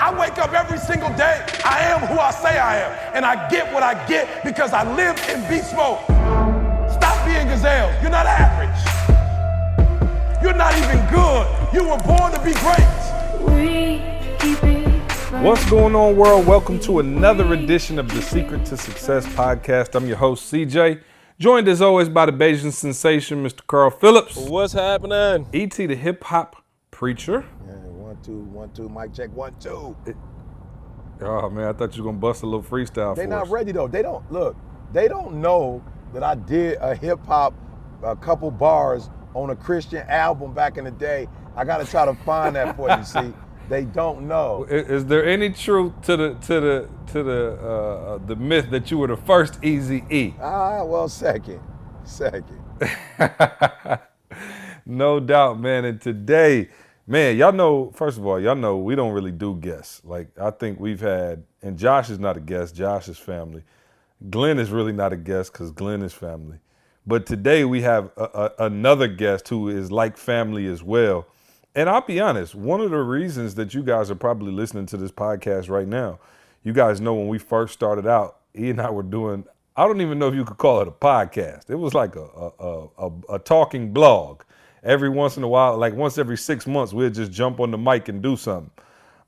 I wake up every single day. I am who I say I am. And I get what I get because I live in beast mode. Stop being gazelles. You're not average. You're not even good. You were born to be great. What's going on, world? Welcome to another edition of the Secret to Success podcast. I'm your host, CJ, joined as always by the Bayesian sensation, Mr. Carl Phillips. What's happening? E.T. the hip-hop preacher. Yeah, 1 2 mic check 1 2. Oh man, I thought you were gonna bust a little freestyle. They for not us. ready though. They don't know that I did a hip hop, a couple bars on a Christian album back in the day. I gotta try to find that for you. See, they don't know. Is there any truth to the myth that you were the first Eazy-E? Well, second. No doubt, man. And today, man, y'all know, first of all, y'all know we don't really do guests. Like, I think we've had, and Josh is not a guest, Josh is family. Glenn is really not a guest because Glenn is family. But today we have another guest who is like family as well. And I'll be honest, one of the reasons that you guys are probably listening to this podcast right now, you guys know when we first started out, he and I were doing, I don't even know if you could call it a podcast. It was like a talking blog. Every once in a while, like once every 6 months, we'd just jump on the mic and do something.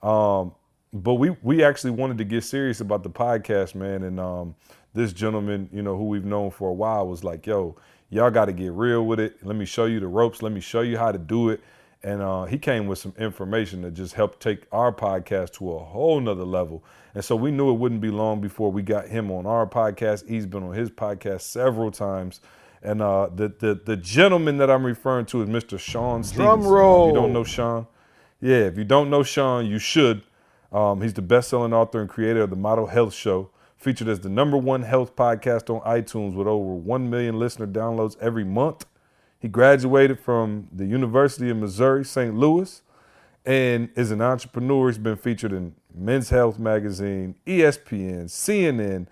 But we actually wanted to get serious about the podcast, man. And this gentleman, you know, who we've known for a while was like, yo, y'all got to get real with it. Let me show you the ropes. Let me show you how to do it. And he came with some information that just helped take our podcast to a whole nother level. And so we knew it wouldn't be long before we got him on our podcast. He's been on his podcast several times. And the gentleman that I'm referring to is Mr. Sean Stevens. Drum roll. If you don't know Sean, if you don't know Sean, you should. He's the best-selling author and creator of the Model Health Show, featured as the #1 health podcast on iTunes with over 1 million listener downloads every month. He graduated from the University of Missouri, St. Louis, and is an entrepreneur. He's been featured in Men's Health magazine, ESPN, CNN.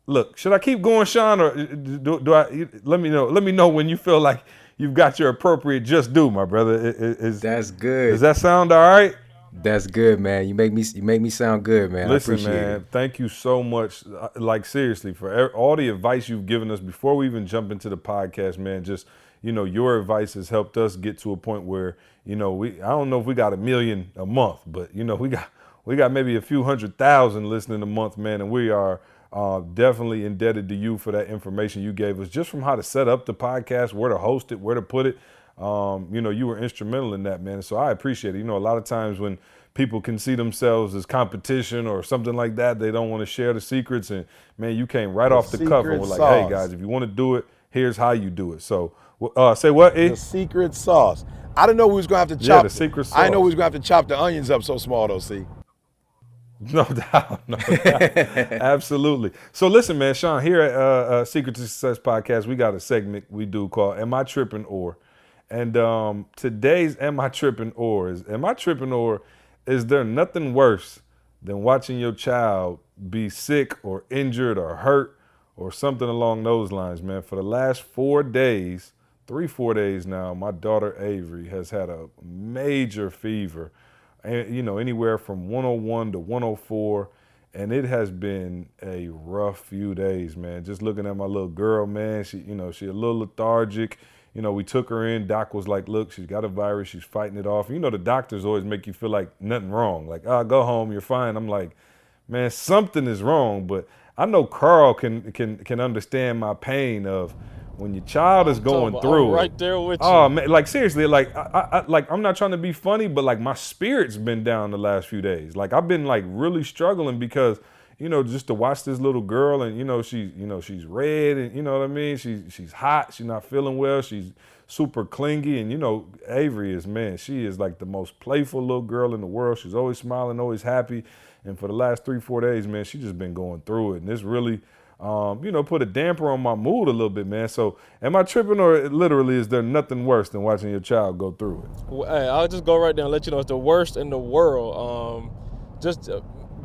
Look, should I keep going, Sean, or do I? Let me know. Let me know when you feel like you've got your appropriate just due, my brother. That's good. Does that sound all right? That's good, man. You make me sound good, man. Listen, I appreciate man, it. thank you so much. Like, seriously, for all the advice you've given us before we even jump into the podcast, man. Just, you know, your advice has helped us get to a point where, you know, I don't know if we got 1 million a month, but, you know, we got maybe a few 100,000 listening a month, man, and we are definitely indebted to you for that information you gave us, just from how to set up the podcast, where to host it, where to put it. You know, you were instrumental in that, man. So I appreciate it. You know, a lot of times when people can see themselves as competition or something like that, they don't want to share the secrets. And man, you came right off the cuff and were like, hey guys, if you want to do it, here's how you do it. So say what, E? The secret sauce. I didn't know we was gonna have to chop. Yeah, the secret sauce. I didn't know we was gonna have to chop the onions up so small though. See. No doubt. Absolutely. So listen, man, Sean, here at Secret to Success podcast, we got a segment we do called Am I Tripping Or? And today's Am I Tripping Or is there nothing worse than watching your child be sick or injured or hurt or something along those lines, man? For the last 4 days, 3-4 days now, my daughter Avery has had a major fever, and you know, anywhere from 101 to 104, and it has been a rough few days, man. Just looking at my little girl, man, she a little lethargic. You know, we took her in. Doc was like, look, she's got a virus. She's fighting it off. You know, the doctors always make you feel like nothing wrong. Like, go home, you're fine. I'm like, man, something is wrong. But I know Carl can understand my pain of when your child is going through. I'm right there with you. Oh man, like seriously, like I'm not trying to be funny, but like my spirit's been down the last few days. Like I've been like really struggling because, you know, just to watch this little girl and, she's red and, you know what I mean? She's hot. She's not feeling well. She's super clingy. And, you know, Avery is, man, she is like the most playful little girl in the world. She's always smiling, always happy. And for the last 3-4 days, man, she's just been going through it. And this really, put a damper on my mood a little bit, man. So am I tripping, or literally is there nothing worse than watching your child go through it? Well, hey, I'll just go right there and let you know it's the worst in the world.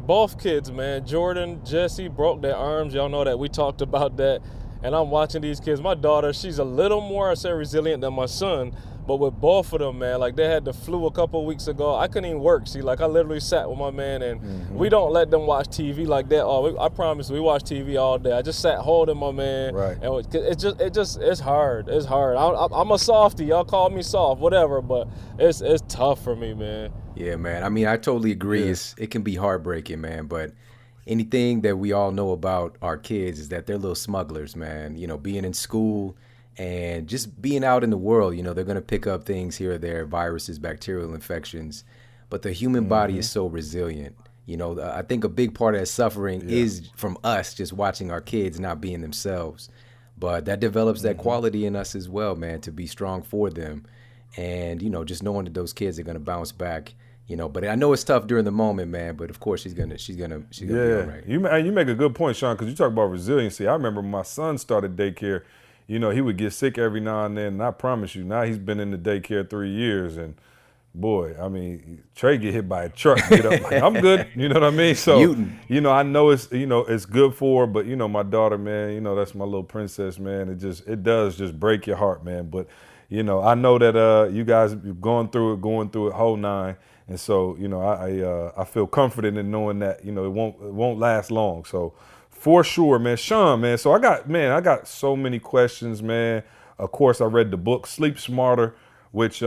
Both kids, man. Jordan, Jesse broke their arms. Y'all know that. We talked about that. And I'm watching these kids. My daughter, she's a little more, resilient than my son. But with both of them, man, like they had the flu a couple of weeks ago. I couldn't even work. See, like I literally sat with my man, and we don't let them watch TV like that. I promise, we watch TV all day. I just sat holding my man, Right. and it's hard. It's hard. I'm a softie. Y'all call me soft, whatever, but it's tough for me, man. Yeah, man. I mean, I totally agree. Yeah. It can be heartbreaking, man. But anything that we all know about our kids is that they're little smugglers, man. You know, being in school and just being out in the world, you know, they're going to pick up things here or there, viruses, bacterial infections. But the human body is so resilient. You know, I think a big part of that suffering is from us just watching our kids not being themselves. But that develops that quality in us as well, man, to be strong for them. And, you know, just knowing that those kids are going to bounce back, you know. But I know it's tough during the moment, man, but of course she's gonna be all right. You make a good point, Sean, because you talk about resiliency. I remember when my son started daycare, you know, he would get sick every now and then, and I promise you, now he's been in the daycare 3 years, and boy, I mean, Trey get hit by a truck, get up like, I'm good, you know what I mean? So, you know, I know it's good for her, but, you know, my daughter, man, you know, that's my little princess, man. It does just break your heart, man. But, you know, I know that you guys have going through it whole nine. And so, you know, I feel confident in knowing that, you know, it won't last long. So for sure, man. Sean, man. So I got so many questions, man. Of course, I read the book Sleep Smarter, which, you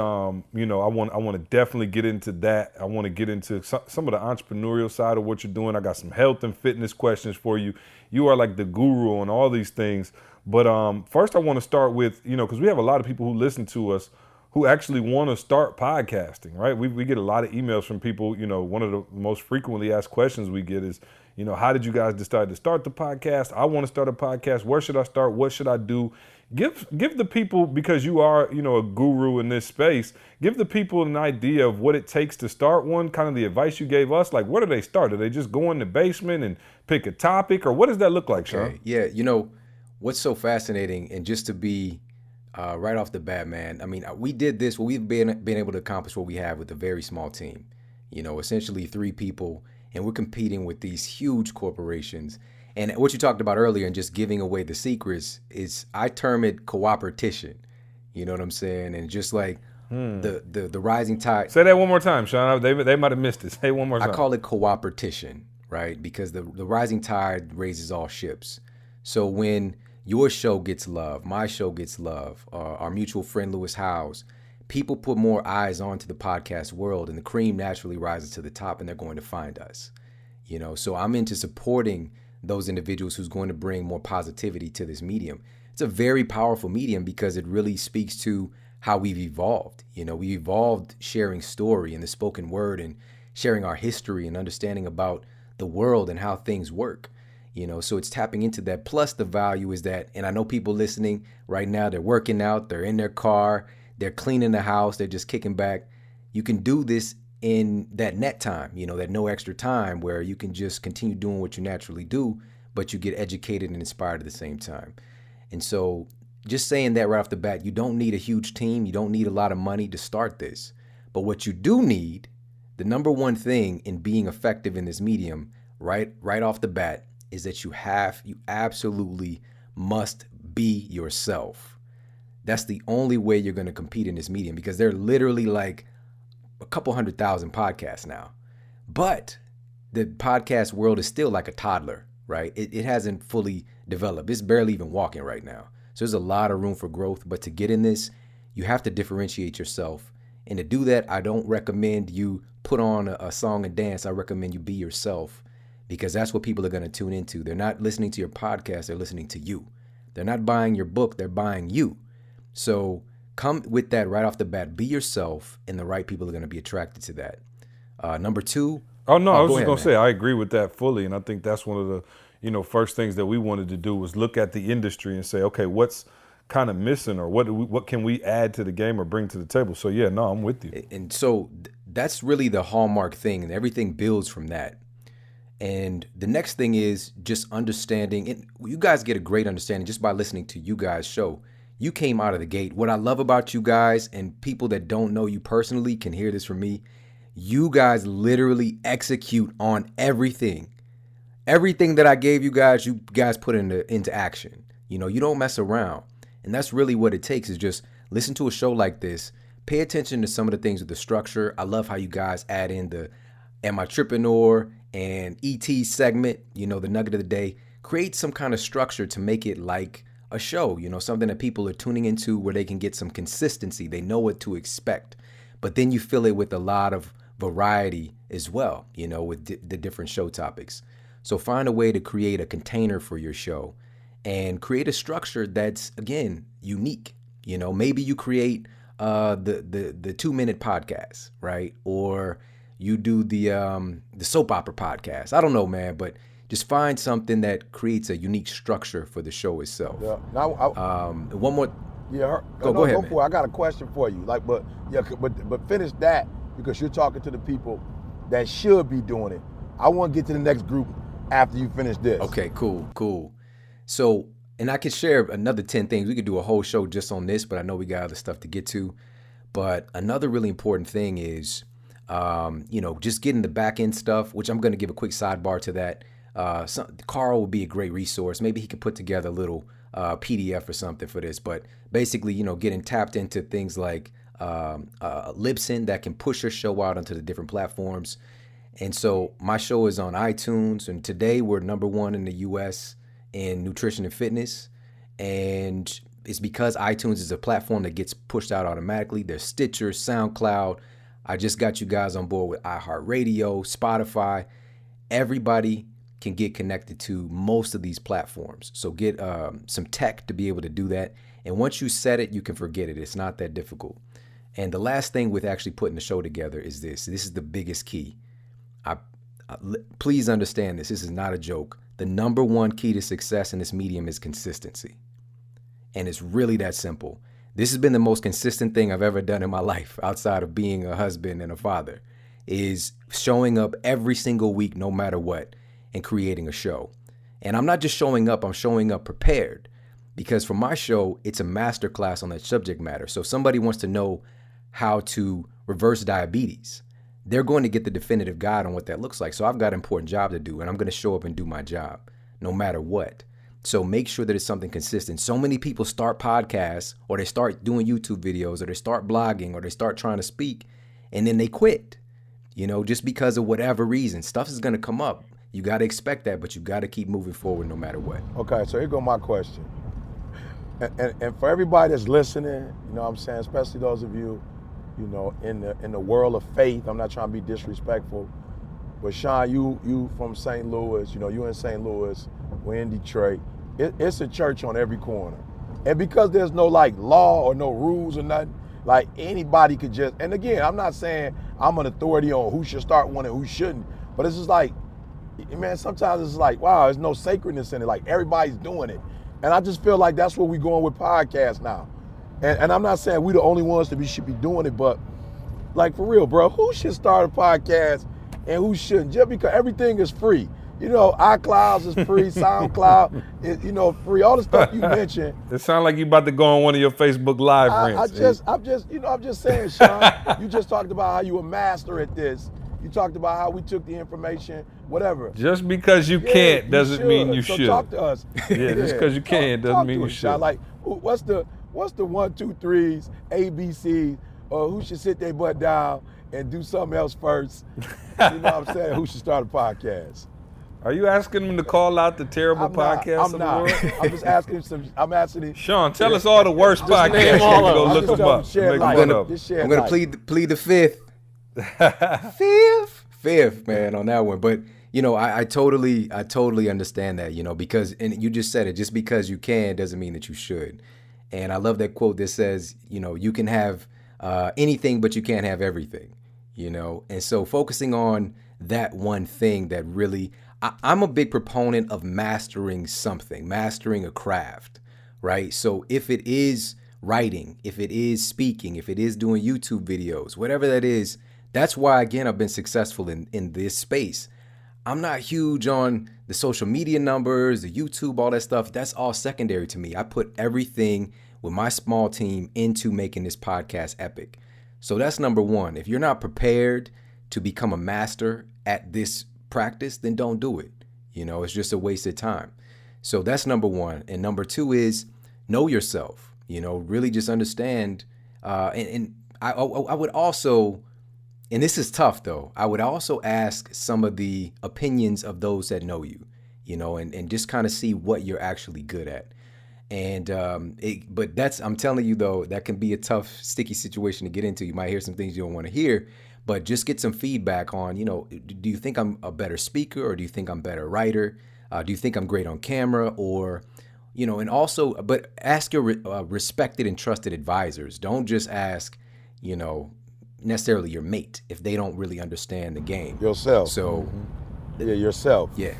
know, I want to definitely get into that. I want to get into some of the entrepreneurial side of what you're doing. I got some health and fitness questions for you. You are like the guru on all these things. But first, I want to start with, you know, because we have a lot of people who listen to us who actually want to start podcasting, right? We get a lot of emails from people. You know, one of the most frequently asked questions we get is, you know, how did you guys decide to start the podcast? I want to start a podcast. Where should I start? What should I do? Give the people, because you are, you know, a guru in this space, give the people an idea of what it takes to start one, kind of the advice you gave us. Like, where do they start? Do they just go in the basement and pick a topic, or what does that look like, Sean? Okay. Yeah, you know, what's so fascinating, and just to be right off the bat, man, I mean, we did this, we've been able to accomplish what we have with a very small team, you know, essentially 3 people, and we're competing with these huge corporations. And what you talked about earlier and just giving away the secrets is, I term it cooperation. You know what I'm saying? And just like the rising tide. Say that one more time, Sean. They might have missed it. Say it one more time. I call it cooperation, right? Because the rising tide raises all ships. So when your show gets love, my show gets love, our mutual friend Lewis Howes, people put more eyes onto the podcast world, and the cream naturally rises to the top, and they're going to find us. You know, so I'm into supporting those individuals who's going to bring more positivity to this medium. It's a very powerful medium because it really speaks to how we've evolved. You know, we evolved sharing story and the spoken word and sharing our history and understanding about the world and how things work. You know, so it's tapping into that. Plus the value is that, and I know people listening right now, they're working out, they're in their car, they're cleaning the house, they're just kicking back. You can do this in that net time, you know, that no extra time, where you can just continue doing what you naturally do, but you get educated and inspired at the same time. And so just saying that right off the bat, you don't need a huge team. You don't need a lot of money to start this. But what you do need, the number one thing in being effective in this medium, right off the bat, is that you absolutely must be yourself. That's the only way you're going to compete in this medium, because they're literally like a couple 100,000 podcasts now. But the podcast world is still like a toddler, right? It hasn't fully developed. It's barely even walking right now. So there's a lot of room for growth. But to get in this, you have to differentiate yourself. And to do that, I don't recommend you put on a song and dance. I recommend you be yourself, because that's what people are going to tune into. They're not listening to your podcast. They're listening to you. They're not buying your book. They're buying you. So come with that right off the bat. Be yourself, and the right people are going to be attracted to that. Number 2. I was just going to say, I agree with that fully. And I think that's one of the, you know, first things that we wanted to do was look at the industry and say, okay, what's kind of missing, or what can we add to the game or bring to the table? So yeah, no, I'm with you. And so that's really the hallmark thing, and everything builds from that. And the next thing is just understanding, and you guys get a great understanding just by listening to you guys' show. You came out of the gate. What I love about you guys, and people that don't know you personally can hear this from me, you guys literally execute on everything. Everything that I gave you guys put into action. You know, you don't mess around. And that's really what it takes, is just listen to a show like this, pay attention to some of the things with the structure. I love how you guys add in the Am I Trippin' and ET segment, the nugget of the day. Create some kind of structure to make it like a show, something that people are tuning into where they can get some consistency. They know what to expect. But then you fill it with a lot of variety as well, with the different show topics. So find a way to create a container for your show and create a structure that's, again, unique. Maybe you create the 2-minute podcast, right? Or you do the soap opera podcast. I don't know, man, but just find something that creates a unique structure for the show itself. Yeah. Now, one more. Yeah. Go ahead, man. I got a question for you. But finish that because you're talking to the people that should be doing it. I want to get to the next group after you finish this. Okay, cool. So, and I could share another 10 things. We could do a whole show just on this, but I know we got other stuff to get to. But another really important thing is, just getting the back end stuff, which I'm going to give a quick sidebar to that. Carl would be a great resource. Maybe he could put together a little PDF or something for this. But basically, getting tapped into things like Libsyn that can push your show out onto the different platforms. And so my show is on iTunes, and today we're #1 in the US in nutrition and fitness. And it's because iTunes is a platform that gets pushed out automatically. There's Stitcher, SoundCloud. I just got you guys on board with iHeartRadio, Spotify. Everybody can get connected to most of these platforms. So get some tech to be able to do that. And once you set it, you can forget it. It's not that difficult. And the last thing with actually putting the show together is this. This is the biggest key. Please understand this. This is not a joke. The #1 key to success in this medium is consistency. And it's really that simple. This has been the most consistent thing I've ever done in my life outside of being a husband and a father, is showing up every single week, no matter what, and creating a show. And I'm not just showing up, I'm showing up prepared, because for my show, it's a masterclass on that subject matter. So if somebody wants to know how to reverse diabetes, they're going to get the definitive guide on what that looks like. So I've got an important job to do, and I'm going to show up and do my job no matter what. So make sure that it's something consistent. So many people start podcasts, or they start doing YouTube videos, or they start blogging, or they start trying to speak, and then they quit, just because of whatever reason. Stuff is going to come up. You got to expect that, but you got to keep moving forward no matter what. Okay, so here go my question. And for everybody that's listening, what I'm saying, especially those of you, in the world of faith, I'm not trying to be disrespectful, but Sean, you from St. Louis, you in St. Louis, we're in Detroit. It's a church on every corner. And because there's no law or no rules or nothing, anybody could just, and again, I'm not saying I'm an authority on who should start one and who shouldn't, but it's just man, sometimes it's wow, there's no sacredness in it. Everybody's doing it. And I just feel like that's where we're going with podcasts now. And I'm not saying we're the only ones that should be doing it, but for real, bro, who should start a podcast and who shouldn't? Just because everything is free. iCloud is free, SoundCloud is, free. All the stuff you mentioned. It sounds like you about to go on one of your Facebook Live rants. I'm just saying, Sean, you just talked about how you a master at this. You talked about how we took the information, whatever. Just because you can't doesn't mean you should. Talk to us. Yeah, just because you can doesn't mean you should. What's the 1, 2, 3s, ABCs, or who should sit their butt down and do something else first? You know what I'm saying? Who should start a podcast? Are you asking him to call out the terrible podcasts of the world? I'm just asking I'm asking him. Sean, tell us all the worst podcasts. Go look them up. I'm gonna plead the fifth. Fifth, man, on that one. But I totally understand that, because, and you just said it, just because you can doesn't mean that you should. And I love that quote that says, you can have anything, but you can't have everything, And so focusing on that one thing that really, I'm a big proponent of mastering something, mastering a craft, right? So if it is writing, if it is speaking, if it is doing YouTube videos, whatever that is, that's why, again, I've been successful in this space. I'm not huge on the social media numbers, the YouTube, all that stuff. That's all secondary to me. I put everything with my small team into making this podcast epic. So that's #1. If you're not prepared to become a master at this practice, then don't do it. It's just a waste of time. So that's #1. And #2 is know yourself, really just understand. And I would also, and this is tough though, I would also ask some of the opinions of those that know you, and just kind of see what you're actually good at. And but I'm telling you though, that can be a tough, sticky situation to get into. You might hear some things you don't want to hear, but just get some feedback on, do you think I'm a better speaker, or do you think I'm a better writer? Do you think I'm great on camera? Or, and also, but ask your respected and trusted advisors. Don't just ask, necessarily your mate if they don't really understand the game. Yourself. So, Yeah, yourself. yeah.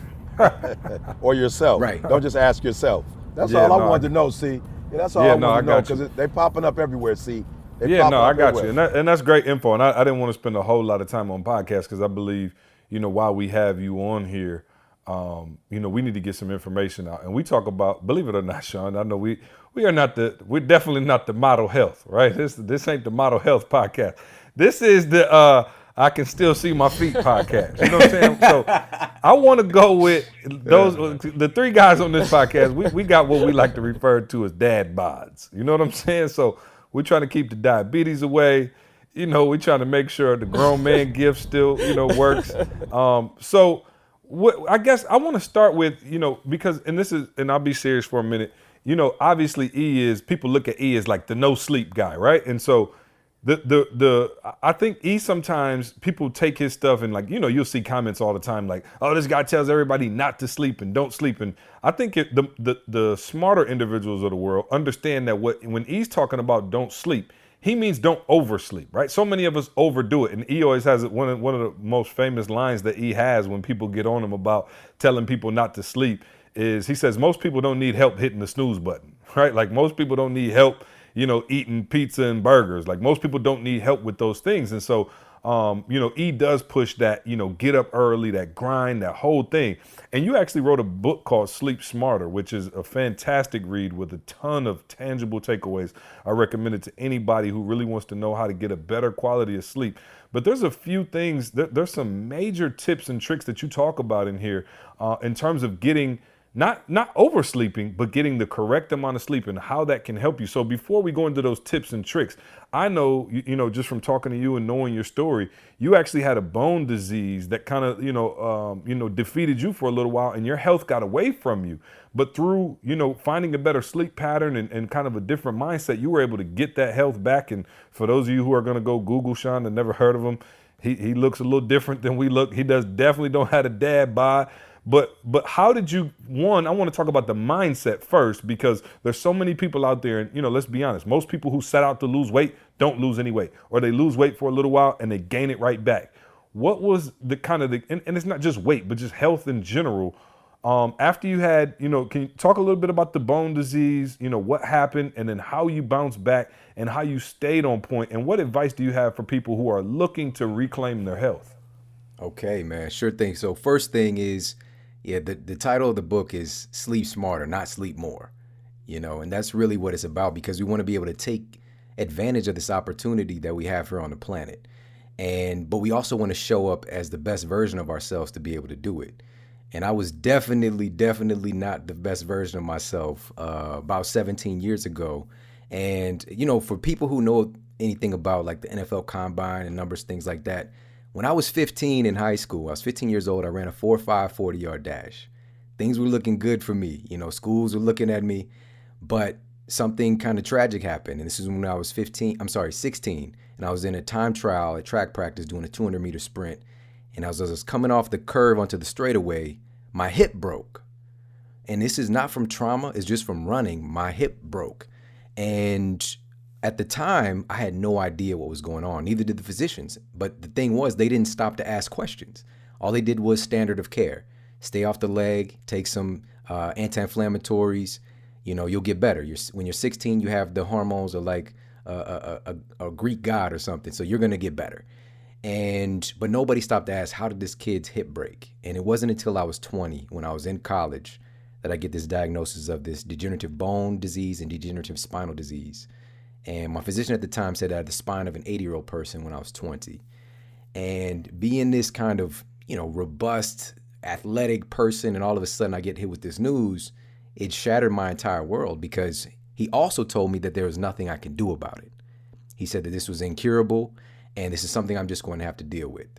Or yourself. Right. Don't just ask yourself. That's Yeah, all I no, wanted to know, see. Yeah, that's all Yeah, I no, I wanted to know, got you. because they popping up everywhere, see. They Yeah, popping no, I up got you, everywhere. and that's great info. And I didn't want to spend a whole lot of time on podcasts because I believe, while we have you on here, we need to get some information out. And we talk about, believe it or not, Sean, I know we're definitely not the model health, right? This ain't the model health podcast. This is the I can still see my feet podcast. You know what I'm saying? So I want to go with the three guys on this podcast. We got what we like to refer to as Dad Bods. You know what I'm saying? So we're trying to keep the diabetes away. We're trying to make sure the grown man gift still, works. So I guess I want to start with, because, and I'll be serious for a minute. Obviously people look at E as like the no sleep guy, right? And so I think E, sometimes people take his stuff and like, you'll see comments all the time like, oh, this guy tells everybody not to sleep and don't sleep. And I think the smarter individuals of the world understand that when E's talking about don't sleep, he means don't oversleep, right? So many of us overdo it. And E always has one of the most famous lines that E has when people get on him about telling people not to sleep is he says, most people don't need help hitting the snooze button, right? Like most people don't need help eating pizza and burgers. Like most people don't need help with those things. And so, E does push that, get up early, that grind, that whole thing. And you actually wrote a book called Sleep Smarter, which is a fantastic read with a ton of tangible takeaways. I recommend it to anybody who really wants to know how to get a better quality of sleep. But there's a few things, there's some major tips and tricks that you talk about in here in terms of getting not oversleeping, but getting the correct amount of sleep and how that can help you. So before we go into those tips and tricks, I know, just from talking to you and knowing your story, you actually had a bone disease that kind of, defeated you for a little while and your health got away from you. But through, finding a better sleep pattern and kind of a different mindset, you were able to get that health back. And for those of you who are going to go Google Sean and never heard of him, he looks a little different than we look. He definitely don't have a dad bod. But how did you, I want to talk about the mindset first, because there's so many people out there, and let's be honest, most people who set out to lose weight don't lose any weight, or they lose weight for a little while and they gain it right back. What was the kind of and it's not just weight, but just health in general. After you had, can you talk a little bit about the bone disease, what happened, and then how you bounced back and how you stayed on point, and what advice do you have for people who are looking to reclaim their health? Okay, man, sure thing. So first thing is, the title of the book is Sleep Smarter, not Sleep More, and that's really what it's about, because we want to be able to take advantage of this opportunity that we have here on the planet. But we also want to show up as the best version of ourselves to be able to do it. And I was definitely not the best version of myself about 17 years ago. And, for people who know anything about like the NFL Combine and numbers, things like that, when I was 15 in high school, I was 15 years old, I ran a 4.5 40-yard dash. Things were looking good for me. Schools were looking at me, but something kind of tragic happened. And this is when I was 16, and I was in a time trial at track practice doing a 200-meter sprint. And as I was coming off the curve onto the straightaway, my hip broke. And this is not from trauma, it's just from running. My hip broke. And at the time, I had no idea what was going on. Neither did the physicians. But the thing was, they didn't stop to ask questions. All they did was standard of care. Stay off the leg, take some anti-inflammatories, you'll get better. When you're 16, you have the hormones are like a Greek god or something, so you're gonna get better. But nobody stopped to ask, how did this kid's hip break? And it wasn't until I was 20, when I was in college, that I get this diagnosis of this degenerative bone disease and degenerative spinal disease. And my physician at the time said I had the spine of an 80-year-old person when I was 20. And being this kind of, robust, athletic person, and all of a sudden I get hit with this news, it shattered my entire world, because he also told me that there was nothing I could do about it. He said that this was incurable, and this is something I'm just going to have to deal with.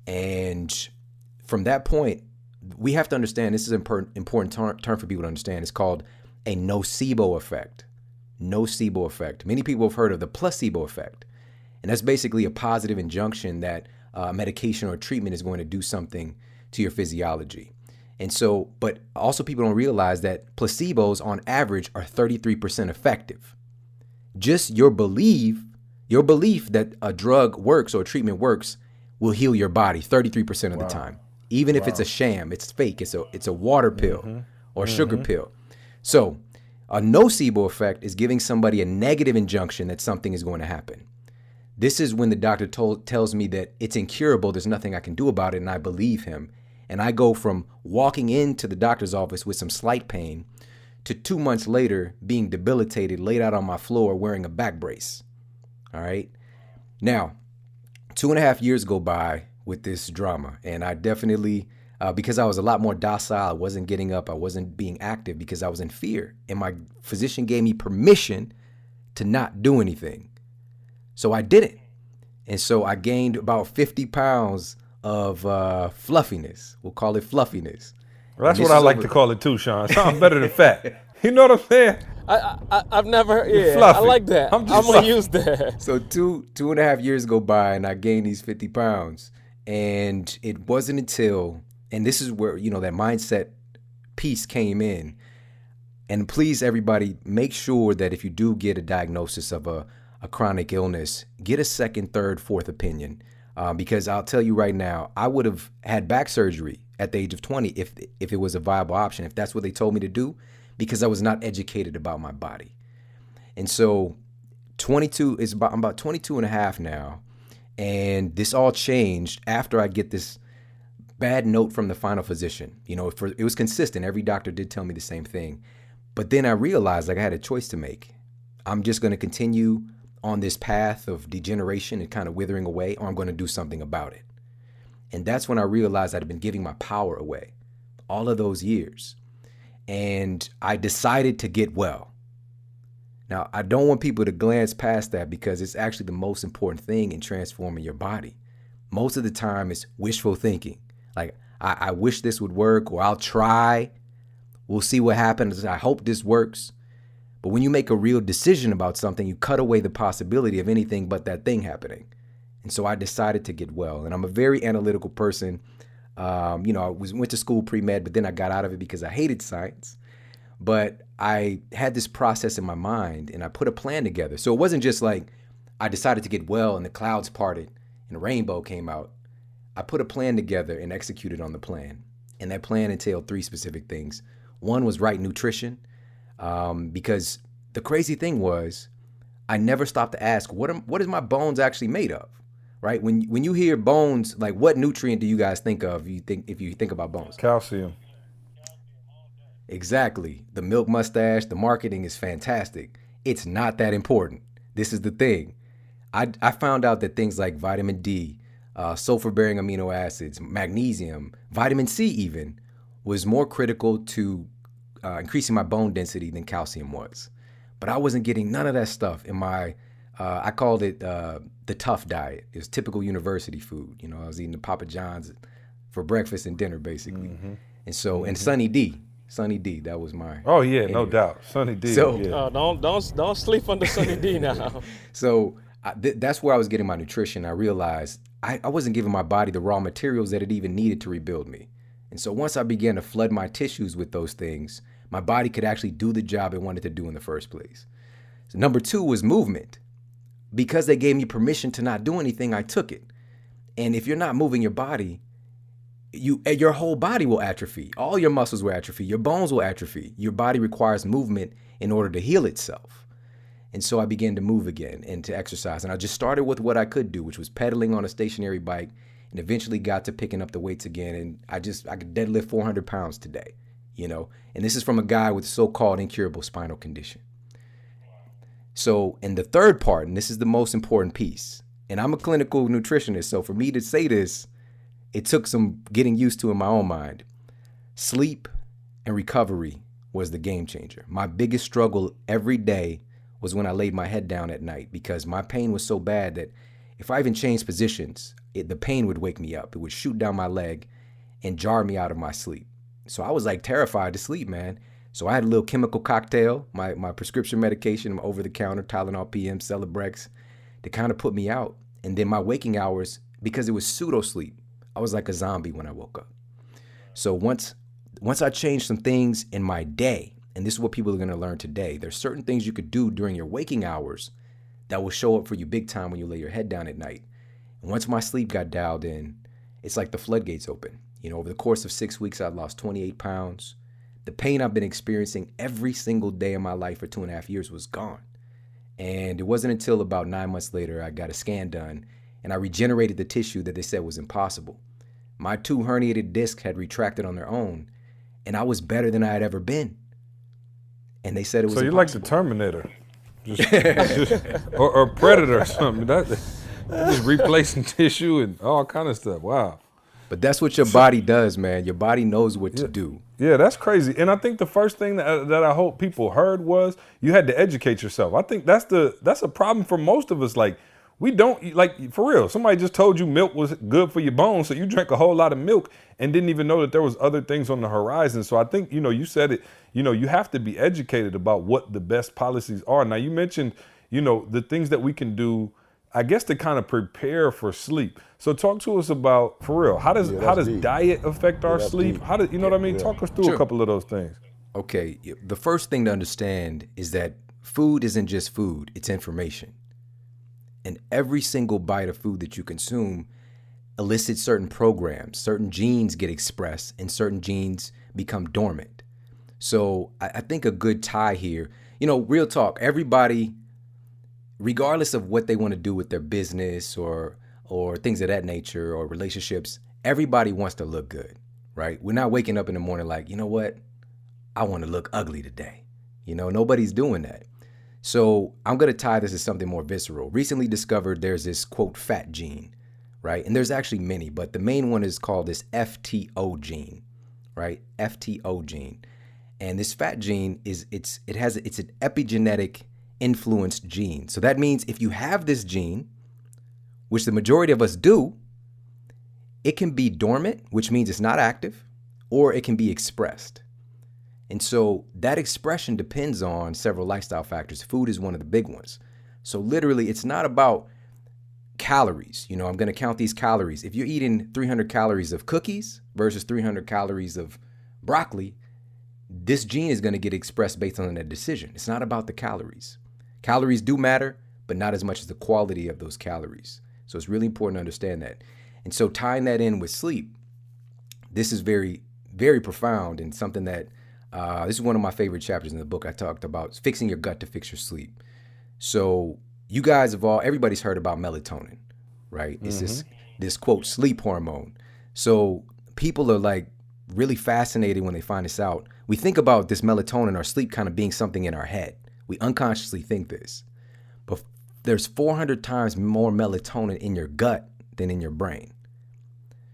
And from that point, we have to understand, this is an important term for people to understand. It's called a nocebo effect. Nocebo effect. Many people have heard of the placebo effect. And that's basically a positive injunction that medication or treatment is going to do something to your physiology. And so, but also people don't realize that placebos on average are 33% effective. Just your belief that a drug works or a treatment works will heal your body 33% of the time. Even if it's a sham, it's fake, it's a water pill or a sugar pill. So a nocebo effect is giving somebody a negative injunction that something is going to happen. This is when the doctor tells me that it's incurable, there's nothing I can do about it, and I believe him. And I go from walking into the doctor's office with some slight pain to 2 months later being debilitated, laid out on my floor wearing a back brace. All right. Now, 2.5 years go by with this drama, and I definitely, because I was a lot more docile, I wasn't getting up, I wasn't being active because I was in fear. And my physician gave me permission to not do anything. So I didn't. And so I gained about 50 pounds of fluffiness. We'll call it fluffiness. Well, that's what I like to call it too, Sean. Something better than fat. You know what I'm saying? I've never heard. Yeah, fluffy. I like that. I'm gonna use that. So 2.5 years go by, and I gained these 50 pounds. And it wasn't until, and this is where, that mindset piece came in. And please, everybody, make sure that if you do get a diagnosis of a chronic illness, get a second, third, fourth opinion. Because I'll tell you right now, I would have had back surgery at the age of 20 if it was a viable option, if that's what they told me to do, because I was not educated about my body. And so I'm about 22 and a half now. And this all changed after I get this bad note from the final physician. It was consistent. Every doctor did tell me the same thing. But then I realized I had a choice to make. I'm just going to continue on this path of degeneration and kind of withering away, or I'm going to do something about it. And that's when I realized I'd been giving my power away all of those years. And I decided to get well. Now, I don't want people to glance past that because it's actually the most important thing in transforming your body. Most of the time, it's wishful thinking. Like, I wish this would work, or I'll try. We'll see what happens. I hope this works. But when you make a real decision about something, you cut away the possibility of anything but that thing happening. And so I decided to get well. And I'm a very analytical person. I went to school pre-med, but then I got out of it because I hated science. But I had this process in my mind, and I put a plan together. So it wasn't just like I decided to get well and the clouds parted and a rainbow came out. I put a plan together and executed on the plan. And that plan entailed 3 specific things. One was right nutrition, because the crazy thing was I never stopped to ask, what is my bones actually made of? Right? When you hear bones, like what nutrient do you guys think of if you think about bones? Calcium. Exactly. The milk mustache, the marketing is fantastic. It's not that important. This is the thing. I found out that things like vitamin D, sulfur-bearing amino acids, magnesium, vitamin C even, was more critical to increasing my bone density than calcium was. But I wasn't getting none of that stuff in my, I called it the tough diet. It was typical university food. I was eating the Papa John's for breakfast and dinner, basically. Mm-hmm. And so, and Sunny D, that was my. Oh yeah, no doubt, Sunny D. So yeah. Don't sleep under Sunny D now. So that's where I was getting my nutrition. I realized I wasn't giving my body the raw materials that it even needed to rebuild me. And so once I began to flood my tissues with those things, my body could actually do the job it wanted to do in the first place. So number 2 was movement. Because they gave me permission to not do anything, I took it. And if you're not moving your body, your whole body will atrophy. All your muscles will atrophy. Your bones will atrophy. Your body requires movement in order to heal itself. And so I began to move again and to exercise. And I just started with what I could do, which was pedaling on a stationary bike, and eventually got to picking up the weights again. And I could deadlift 400 pounds today, and this is from a guy with so-called incurable spinal condition. So, and the third part, and this is the most important piece, and I'm a clinical nutritionist, so for me to say this, it took some getting used to in my own mind. Sleep and recovery was the game changer. My biggest struggle every day was when I laid my head down at night, because my pain was so bad that if I even changed positions, the pain would wake me up. It would shoot down my leg and jar me out of my sleep. So I was like terrified to sleep, man. So I had a little chemical cocktail, my prescription medication, my over-the-counter Tylenol PM, Celebrex, to kind of put me out. And then my waking hours, because it was pseudo sleep, I was like a zombie when I woke up. So once I changed some things in my day, and this is what people are going to learn today, there's certain things you could do during your waking hours that will show up for you big time when you lay your head down at night. And once my sleep got dialed in, it's like the floodgates open. You know, over the course of 6 weeks, I lost 28 pounds. The pain I've been experiencing every single day of my life for 2.5 years was gone. And it wasn't until about 9 months later I got a scan done and I regenerated the tissue that they said was impossible. My 2 herniated discs had retracted on their own, and I was better than I had ever been. And they said it was So you're impossible. like the Terminator, or Predator or something. Just replacing tissue and all kind of stuff. Wow. But that's what your body does, man. Your body knows what to do. Yeah, that's crazy. And I think the first thing that I hope people heard was you had to educate yourself. I think that's a problem for most of us. Like, we don't, like, for real, somebody just told you milk was good for your bones, so you drank a whole lot of milk and didn't even know that there was other things on the horizon. So I think, you said it, you have to be educated about what the best policies are. Now, you mentioned, the things that we can do, I guess, to kind of prepare for sleep. So talk to us about, for real, how does deep. diet affect our sleep? Deep. How do you know what I mean? Talk us through a couple of those things. Okay, the first thing to understand is that food isn't just food, it's information. And every single bite of food that you consume elicits certain programs, certain genes get expressed, and certain genes become dormant. So I think a good tie here, real talk, everybody, regardless of what they want to do with their business or things of that nature or relationships, everybody wants to look good, right? We're not waking up in the morning like, you know what? I want to look ugly today. Nobody's doing that. So I'm going to tie this to something more visceral. Recently discovered there's this, quote, fat gene, right? And there's actually many, but the main one is called this FTO gene, right? FTO gene. And this fat gene it's an epigenetic influenced gene. So that means if you have this gene, which the majority of us do, it can be dormant, which means it's not active, or it can be expressed. And so that expression depends on several lifestyle factors. Food is one of the big ones. So literally, it's not about calories. I'm going to count these calories. If you're eating 300 calories of cookies versus 300 calories of broccoli, this gene is going to get expressed based on that decision. It's not about the calories. Calories do matter, but not as much as the quality of those calories. So it's really important to understand that. And so tying that in with sleep, this is very, very profound and something that this is one of my favorite chapters in the book. I talked about fixing your gut to fix your sleep. So you guys everybody's heard about melatonin, right? It's this quote, sleep hormone. So people are like really fascinated when they find this out. We think about this melatonin or sleep kind of being something in our head. We unconsciously think this, but there's 400 times more melatonin in your gut than in your brain.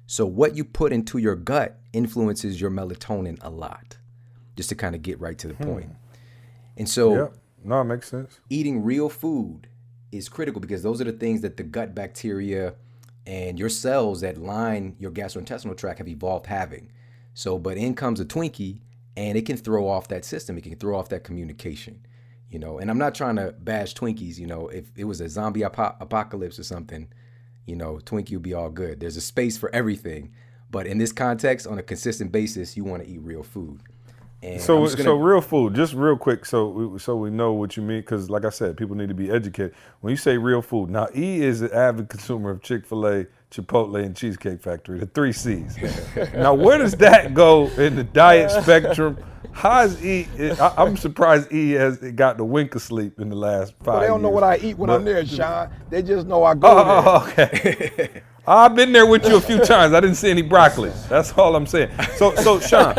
So what you put into your gut influences your melatonin a lot, just to kind of get right to the point. And so it makes sense. Eating real food is critical because those are the things that the gut bacteria and your cells that line your gastrointestinal tract have evolved having. So, but in comes a Twinkie and it can throw off that system. It can throw off that communication, and I'm not trying to bash Twinkies. If it was a zombie apocalypse or something, Twinkie would be all good. There's a space for everything. But in this context, on a consistent basis, you want to eat real food. And so real food, just real quick, so we know what you mean, because like I said, people need to be educated. When you say real food, now E is an avid consumer of Chick-fil-A, Chipotle, and Cheesecake Factory, the 3 C's. Now, where does that go in the diet spectrum? How is E? I'm surprised E has got the wink of sleep in the last 5 years. They don't know what I eat when I'm there, Sean. They just know I go there. Okay. I've been there with you a few times. I didn't see any broccoli. That's all I'm saying. So Sean,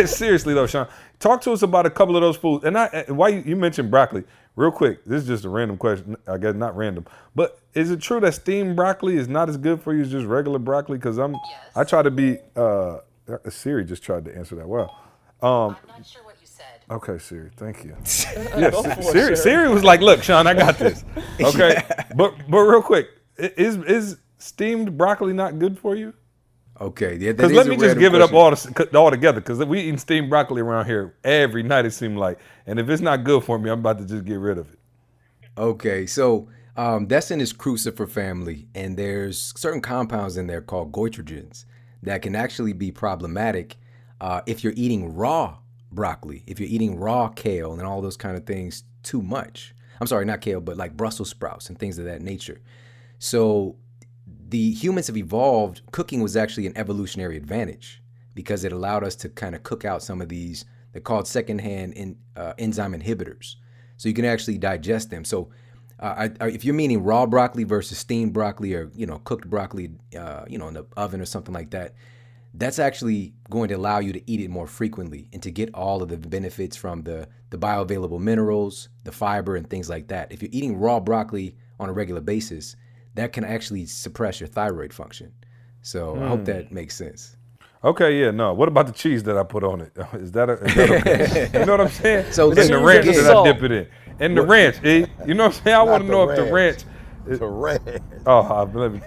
seriously though, Sean, talk to us about a couple of those foods. And why you mentioned broccoli, real quick. This is just a random question. I guess not random, but is it true that steamed broccoli is not as good for you as just regular broccoli? Because I try to be. Siri just tried to answer that well. I'm not sure what you said. Okay, Siri, thank you. Go Yes, for it, Siri was like, "Look, Sean, I got this." Okay, but real quick, is steamed broccoli not good for you? Okay, yeah, that Because is let a me just random give it up question. all together. Because we eating steamed broccoli around here every night, it seems like, and if it's not good for me, I'm about to just get rid of it. Okay, so that's in this crucifer family, and there's certain compounds in there called goitrogens that can actually be problematic if you're eating raw broccoli, if you're eating raw kale and all those kind of things too much. I'm sorry, not kale, but like Brussels sprouts and things of that nature. So the humans have evolved. Cooking was actually an evolutionary advantage because it allowed us to kind of cook out some of these. They're called secondhand enzyme inhibitors. So you can actually digest them. So if you're meaning raw broccoli versus steamed broccoli or, cooked broccoli, in the oven or something like that, that's actually going to allow you to eat it more frequently and to get all of the benefits from the bioavailable minerals, the fiber, and things like that. If you're eating raw broccoli on a regular basis, that can actually suppress your thyroid function. So I hope that makes sense. Okay, yeah, no. What about the cheese that I put on it? Is that okay? You know what I'm saying? So And the cheese ranch again. that I dip it in. And the ranch, you know what I'm saying? I want to know if the ranch. The ranch. Oh, let me.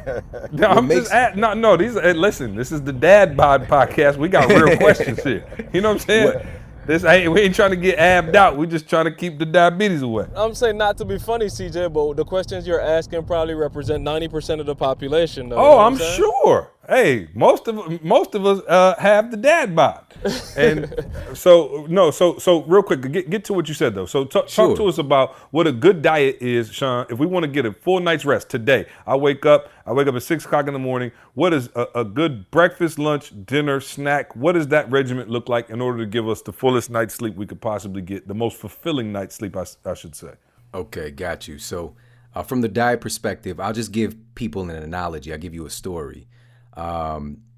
No, I'm just no. These. Listen, this is the Dad Bod podcast. We got real questions here. You know what I'm saying? We ain't trying to get abbed out. We just trying to keep the diabetes away. I'm saying not to be funny, CJ, but the questions you're asking probably represent 90% of the population, though. Oh, I'm sure. Hey, most of us have the Dad Bod, and so real quick, get to what you said though. So talk to us about what a good diet is, Sean. If we want to get a full night's rest today, I wake up at 6:00 in the morning. What is a good breakfast, lunch, dinner, snack? What does that regimen look like in order to give us the fullest night's sleep we could possibly get, the most fulfilling night's sleep, I should say? Okay, got you. So from the diet perspective, I'll just give people an analogy. I'll give you a story.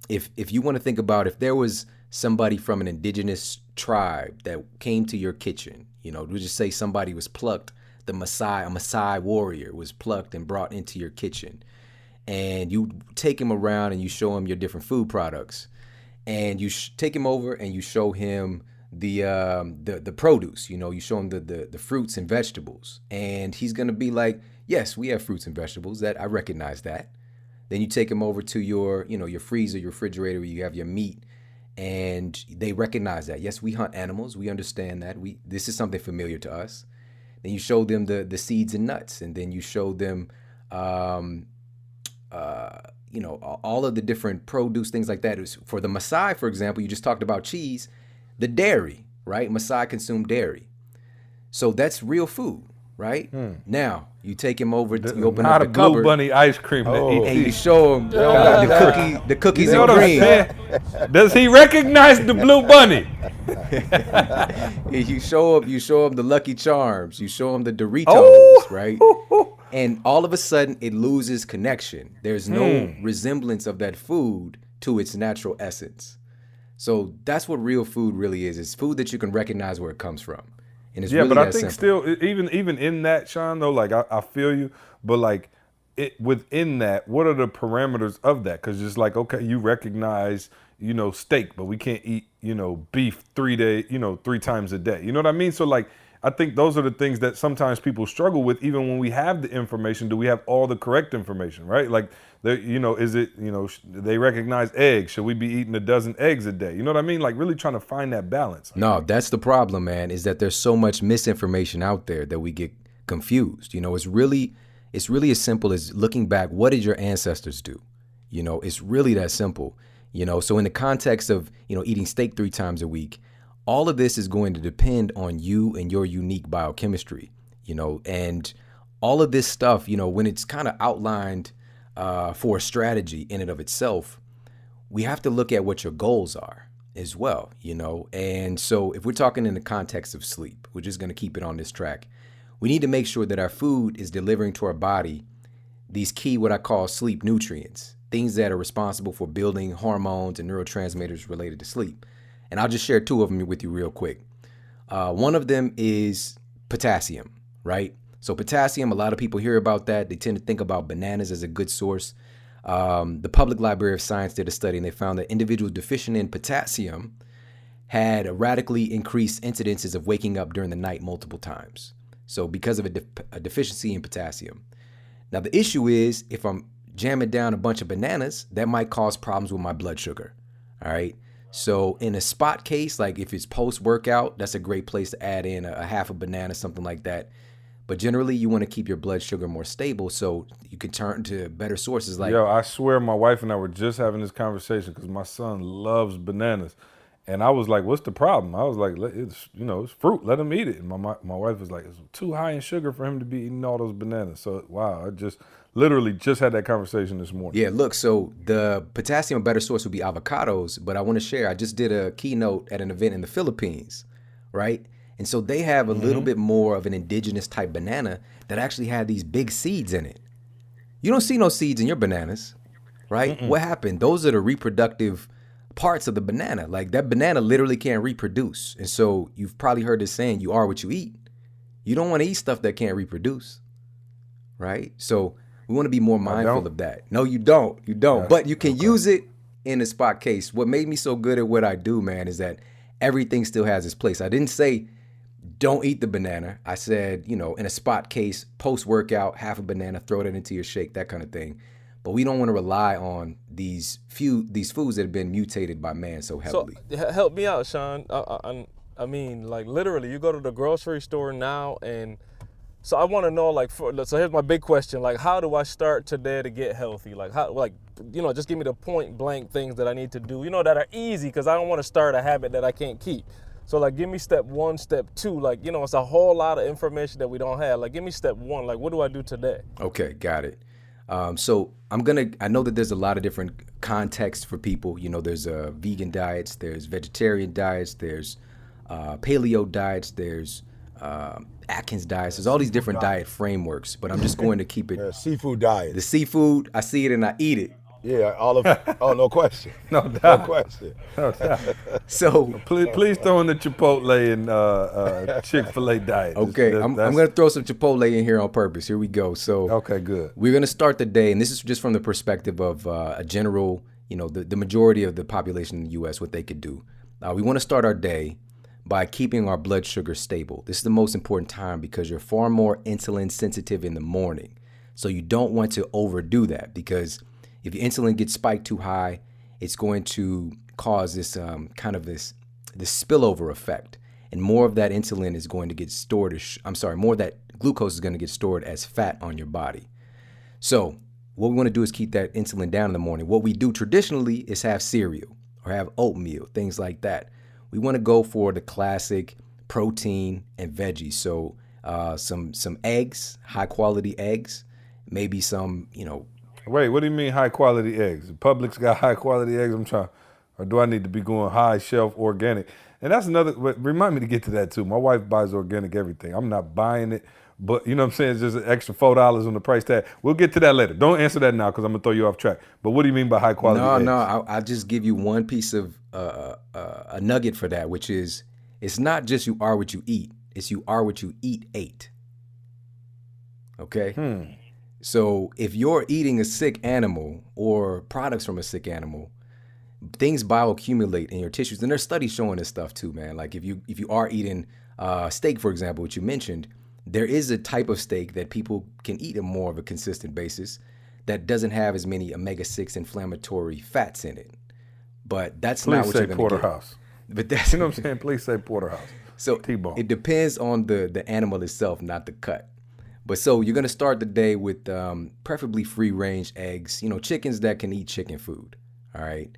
If you want to think about if there was somebody from an indigenous tribe that came to your kitchen, we'll just say somebody was plucked, a Maasai warrior was plucked and brought into your kitchen, and you take him around and you show him your different food products, and you take him over and you show him the produce, you show him the fruits and vegetables, and he's gonna be like, yes, we have fruits and vegetables, that I recognize that. Then you take them over to your freezer, your refrigerator, where you have your meat, and they recognize that. Yes, we hunt animals. We understand that. This is something familiar to us. Then you show them the seeds and nuts, and then you show them, all of the different produce, things like that. For the Maasai, for example, you just talked about cheese, the dairy, right? Maasai consume dairy. So that's real food. Right? Now, you take him over, you open up the cupboard. Not a Blue Bunny ice cream that and ET. you show him the cookies and cream. Does he recognize the Blue Bunny? You show him the Lucky Charms. You show him the Doritos, right? And all of a sudden, it loses connection. There's no resemblance of that food to its natural essence. So that's what real food really is. It's food that you can recognize where it comes from. And it's really but I that think simple. still, even in that, Sean, though, like I feel you, but like within that, what are the parameters of that? Because it's like, okay, you recognize, steak, but we can't eat, beef 3 times a day. You know what I mean? So like, I think those are the things that sometimes people struggle with, even when we have the information. Do we have all the correct information, right? Like, is it, they recognize eggs. Should we be eating a dozen eggs a day? You know what I mean? Like really trying to find that balance. No, that's the problem, man, is that there's so much misinformation out there that we get confused. It's really as simple as looking back. What did your ancestors do? It's really that simple. So in the context of, eating steak 3 times a week, all of this is going to depend on you and your unique biochemistry, and all of this stuff, when it's kind of outlined for a strategy in and of itself, we have to look at what your goals are as well, And so if we're talking in the context of sleep, we're just going to keep it on this track. We need to make sure that our food is delivering to our body these key, what I call sleep nutrients, things that are responsible for building hormones and neurotransmitters related to sleep. And I'll just share 2 of them with you real quick. One of them is potassium, right? So potassium, a lot of people hear about that. They tend to think about bananas as a good source. The Public Library of Science did a study, and they found that individuals deficient in potassium had radically increased incidences of waking up during the night multiple times. So because of a deficiency in potassium. Now, the issue is if I'm jamming down a bunch of bananas, that might cause problems with my blood sugar. All right. So in a spot case, like if it's post-workout, that's a great place to add in a half a banana, something like that. But generally, you want to keep your blood sugar more stable so you can turn to better sources like... Yo, I swear my wife and I were just having this conversation because my son loves bananas. And I was like, what's the problem? I was like, it's fruit. Let him eat it. And my wife was like, it's too high in sugar for him to be eating all those bananas. So, wow, I just literally just had that conversation this morning. Yeah, look, so the potassium better source would be avocados. But I want to share, I just did a keynote at an event in the Philippines, right? And so they have a little bit more of an indigenous type banana that actually had these big seeds in it. You don't see no seeds in your bananas, right? What happened? Those are the reproductive parts of the banana. Like that banana literally can't reproduce. And so you've probably heard this saying, you are what you eat. You don't want to eat stuff that can't reproduce, right? So we want to be more mindful of that. No, you don't. You don't. But you can use it in a spot case. What made me so good at what I do, man, is that everything still has its place. I didn't say don't eat the banana. I said, in a spot case, post-workout, half a banana, throw that into your shake, that kind of thing. But we don't want to rely on these foods that have been mutated by man so heavily. So help me out, Sean. I mean, like literally, you go to the grocery store now, and so I want to know, so here's my big question: like, how do I start today to get healthy? Like, just give me the point blank things that I need to do, that are easy, because I don't want to start a habit that I can't keep. So like, give me step 1, step 2. Like, it's a whole lot of information that we don't have. Like, give me step 1. Like, what do I do today? Okay, got it. So I know that there's a lot of different contexts for people. There's vegan diets, there's vegetarian diets, there's paleo diets, there's Atkins diets. There's all these different diet frameworks, but I'm just going to keep it. Seafood diet. The seafood, I see it and I eat it. Yeah, no question. No doubt. No question. No doubt. So please throw in the Chipotle and Chick-fil-A diet. Okay, I'm going to throw some Chipotle in here on purpose. Here we go. So okay, good. We're going to start the day, and this is just from the perspective of a general, the majority of the population in the U.S., what they could do. We want to start our day by keeping our blood sugar stable. This is the most important time because you're far more insulin sensitive in the morning. So you don't want to overdo that, because if your insulin gets spiked too high, it's going to cause this this spillover effect, and more of that insulin is going to get stored more of that glucose is going to get stored as fat on your body. So what we want to do is keep that insulin down in the morning. What we do traditionally is have cereal or have oatmeal, things like that. We want to go for the classic protein and veggies. So some eggs, high quality eggs, maybe some, Wait, what do you mean high quality eggs? Publix got high quality eggs. Or do I need to be going high shelf organic? And that's another. Remind me to get to that too. My wife buys organic everything. I'm not buying it, but you know what I'm saying? It's just an extra $4 on the price tag. We'll get to that later. Don't answer that now because I'm gonna throw you off track. But what do you mean by high quality eggs? No. I'll just give you one piece of a nugget for that, which is it's not just you are what you eat. It's you are what you ate. Okay. So if you're eating a sick animal or products from a sick animal, things bioaccumulate in your tissues. And there's studies showing this stuff too, man. Like if you are eating steak, for example, which you mentioned, there is a type of steak that people can eat on more of a consistent basis that doesn't have as many omega-6 inflammatory fats in it. But that's not what you're going to get. Porterhouse. But that's, you know what I'm saying? Please say porterhouse. So T-bone. It depends on the animal itself, not the cut. But so you're going to start the day with preferably free-range eggs, chickens that can eat chicken food, all right?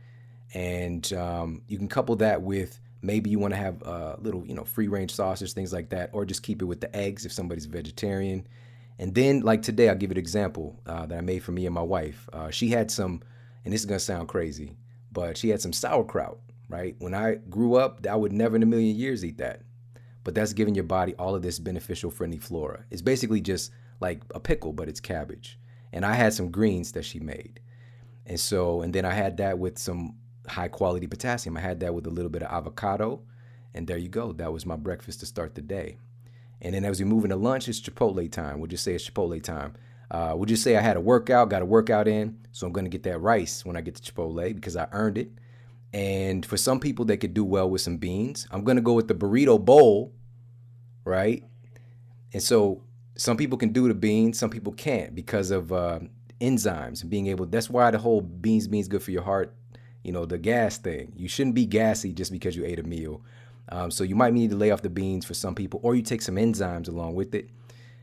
And you can couple that with maybe you want to have little, free-range sausage, things like that, or just keep it with the eggs if somebody's a vegetarian. And then, like today, I'll give you an example that I made for me and my wife. She had some, and this is going to sound crazy, but she had some sauerkraut, right? When I grew up, I would never in a million years eat that. But that's giving your body all of this beneficial friendly flora. It's basically just like a pickle, but it's cabbage. And I had some greens that she made. And then I had that with some high quality potassium. I had that with a little bit of avocado. And there you go. That was my breakfast to start the day. And then as we move into lunch, it's Chipotle time. We'll just say it's Chipotle time. We'll just say I had got a workout in. So I'm going to get that rice when I get to Chipotle because I earned it. And for some people, they could do well with some beans. I'm going to go with the burrito bowl, right? And so some people can do the beans, some people can't because of enzymes and being able. That's why the whole beans good for your heart, the gas thing. You shouldn't be gassy just because you ate a meal. So you might need to lay off the beans for some people, or you take some enzymes along with it.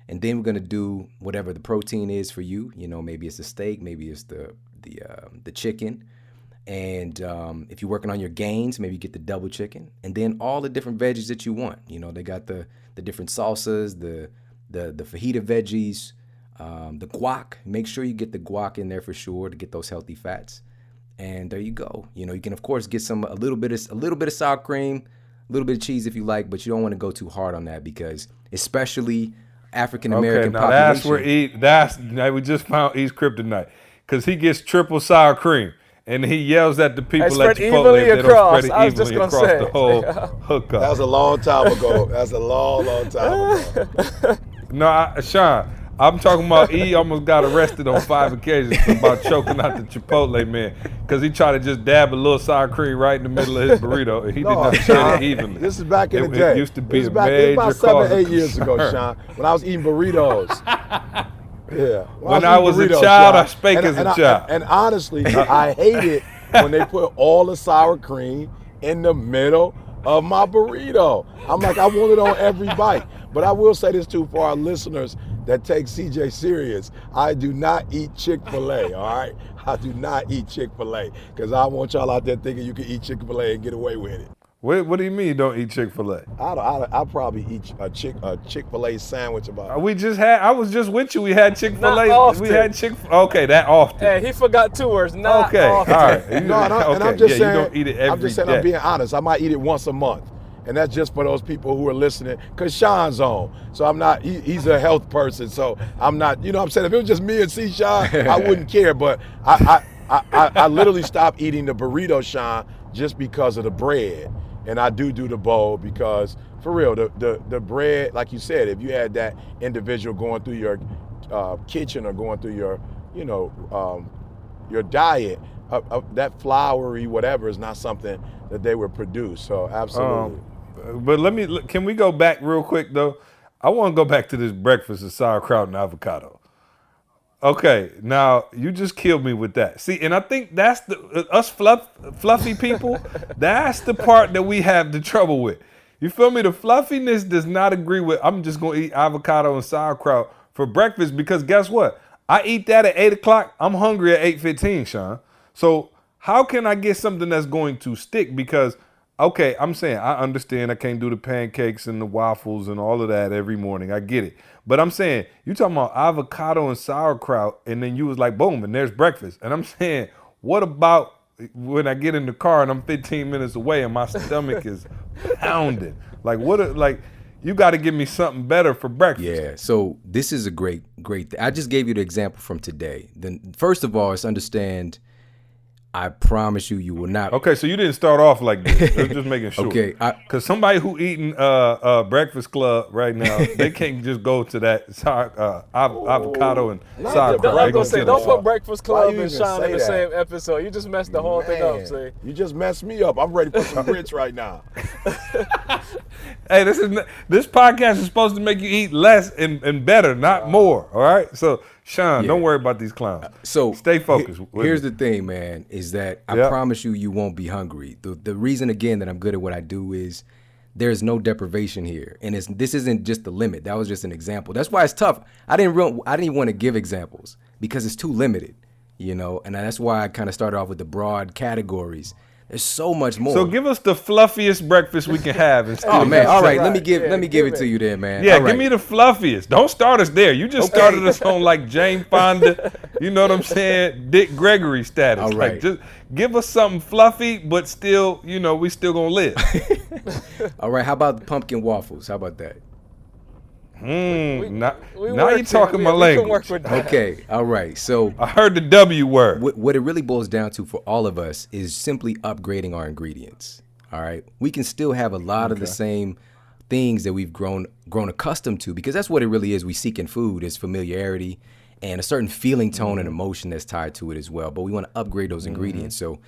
And then we're going to do whatever the protein is for you. Maybe it's the steak, maybe it's the chicken. And if you're working on your gains, maybe you get the double chicken, and then all the different veggies that you want. They got the different salsas, the fajita veggies, the guac. Make sure you get the guac in there for sure to get those healthy fats. And there you go. You can of course get a little bit of sour cream, a little bit of cheese if you like, but you don't want to go too hard on that because especially African American population. That's we just found East Kryptonite because he gets triple sour cream. And he yells at the people at Chipotle that don't spread it evenly across the whole hookup. That was a long time ago. That's a long time ago. No, Sean, I'm talking about he almost got arrested on 5 occasions about choking out the Chipotle man because he tried to just dab a little sour cream right in the middle of his burrito and he did not spread it evenly. This is back in the day. It used to be this a back, major about cause 7, 8 of years ago, Sean, when I was eating burritos. Yeah. When I was a child, I spake as a child. And honestly, I hated when they put all the sour cream in the middle of my burrito. I'm like, I want it on every bite. But I will say this too for our listeners that take CJ serious. I do not eat Chick-fil-A, all right? I do not eat Chick-fil-A because I want y'all out there thinking you can eat Chick-fil-A and get away with it. What do you mean you don't eat Chick-fil-A? I'll probably eat a Chick-fil-A sandwich about. I was just with you. We had Chick-fil-A. Not often. We had Okay, that often. Hey, he forgot 2 words. Not okay, often. all right. No, and I'm just saying. You don't eat it every I'm just saying. day. I'm being honest. I might eat it once a month, and that's just for those people who are listening. Cause Sean's on, so I'm not. He's a health person, so I'm not. You know what I'm saying? If it was just me and C. Sean, I wouldn't care. But I literally stopped eating the burrito, Sean, just because of the bread. And I do the bowl because, for real, the bread, like you said, if you had that individual going through your kitchen or going through your, your diet, that floury whatever is not something that they would produce. So absolutely. But can we go back real quick though? I want to go back to this breakfast of sauerkraut and avocado. Okay, now you just killed me with that. See, and I think that's us fluffy people, that's the part that we have the trouble with. You feel me? The fluffiness does not agree with, I'm just going to eat avocado and sauerkraut for breakfast because guess what? I eat that at 8 o'clock. I'm hungry at 8:15, Sean. So how can I get something that's going to stick? Because, okay, I'm saying I understand I can't do the pancakes and the waffles and all of that every morning. I get it. But I'm saying, you talking about avocado and sauerkraut, and then you was like, boom, and there's breakfast. And I'm saying, what about when I get in the car and I'm 15 minutes away and my stomach is pounding? You got to give me something better for breakfast. Yeah, so this is a great thing. I just gave you the example from today. Then, first of all, is understand, I promise you will not. Okay, so you didn't start off like this. I'm just making sure. Okay. Because somebody who eating Breakfast Club right now, they can't just go to that avocado and sauerkraut. I'm going to say, don't put Breakfast Club you and even Sean say in the that? same episode. You just messed the whole thing up, see? You just messed me up. I'm ready for some grits right now. Hey, this podcast is supposed to make you eat less and better, not more. All right. So, Sean, don't worry about these clowns. So stay focused. Here's the thing, man, is that I promise you won't be hungry. The reason, again, that I'm good at what I do is there's no deprivation here, and this isn't just the limit. That was just an example. That's why it's tough. I didn't even want to give examples because it's too limited, and that's why I kind of started off with the broad categories. There's so much more. So give us the fluffiest breakfast we can have. And oh man, all right. Let me give it to you then, man. Yeah, all right. Give me the fluffiest. Don't start us there. You just started us on like Jane Fonda. You know what I'm saying? Dick Gregory status. All right. Like, just give us something fluffy, but still, we still gonna live. All right. How about the pumpkin waffles? How about that? Now you're talking my language. Okay, all right. So I heard the W word. What it really boils down to for all of us is simply upgrading our ingredients. All right, we can still have a lot of the same things that we've grown accustomed to because that's what it really is. We seek in food is familiarity and a certain feeling tone and emotion that's tied to it as well. But we want to upgrade those ingredients. So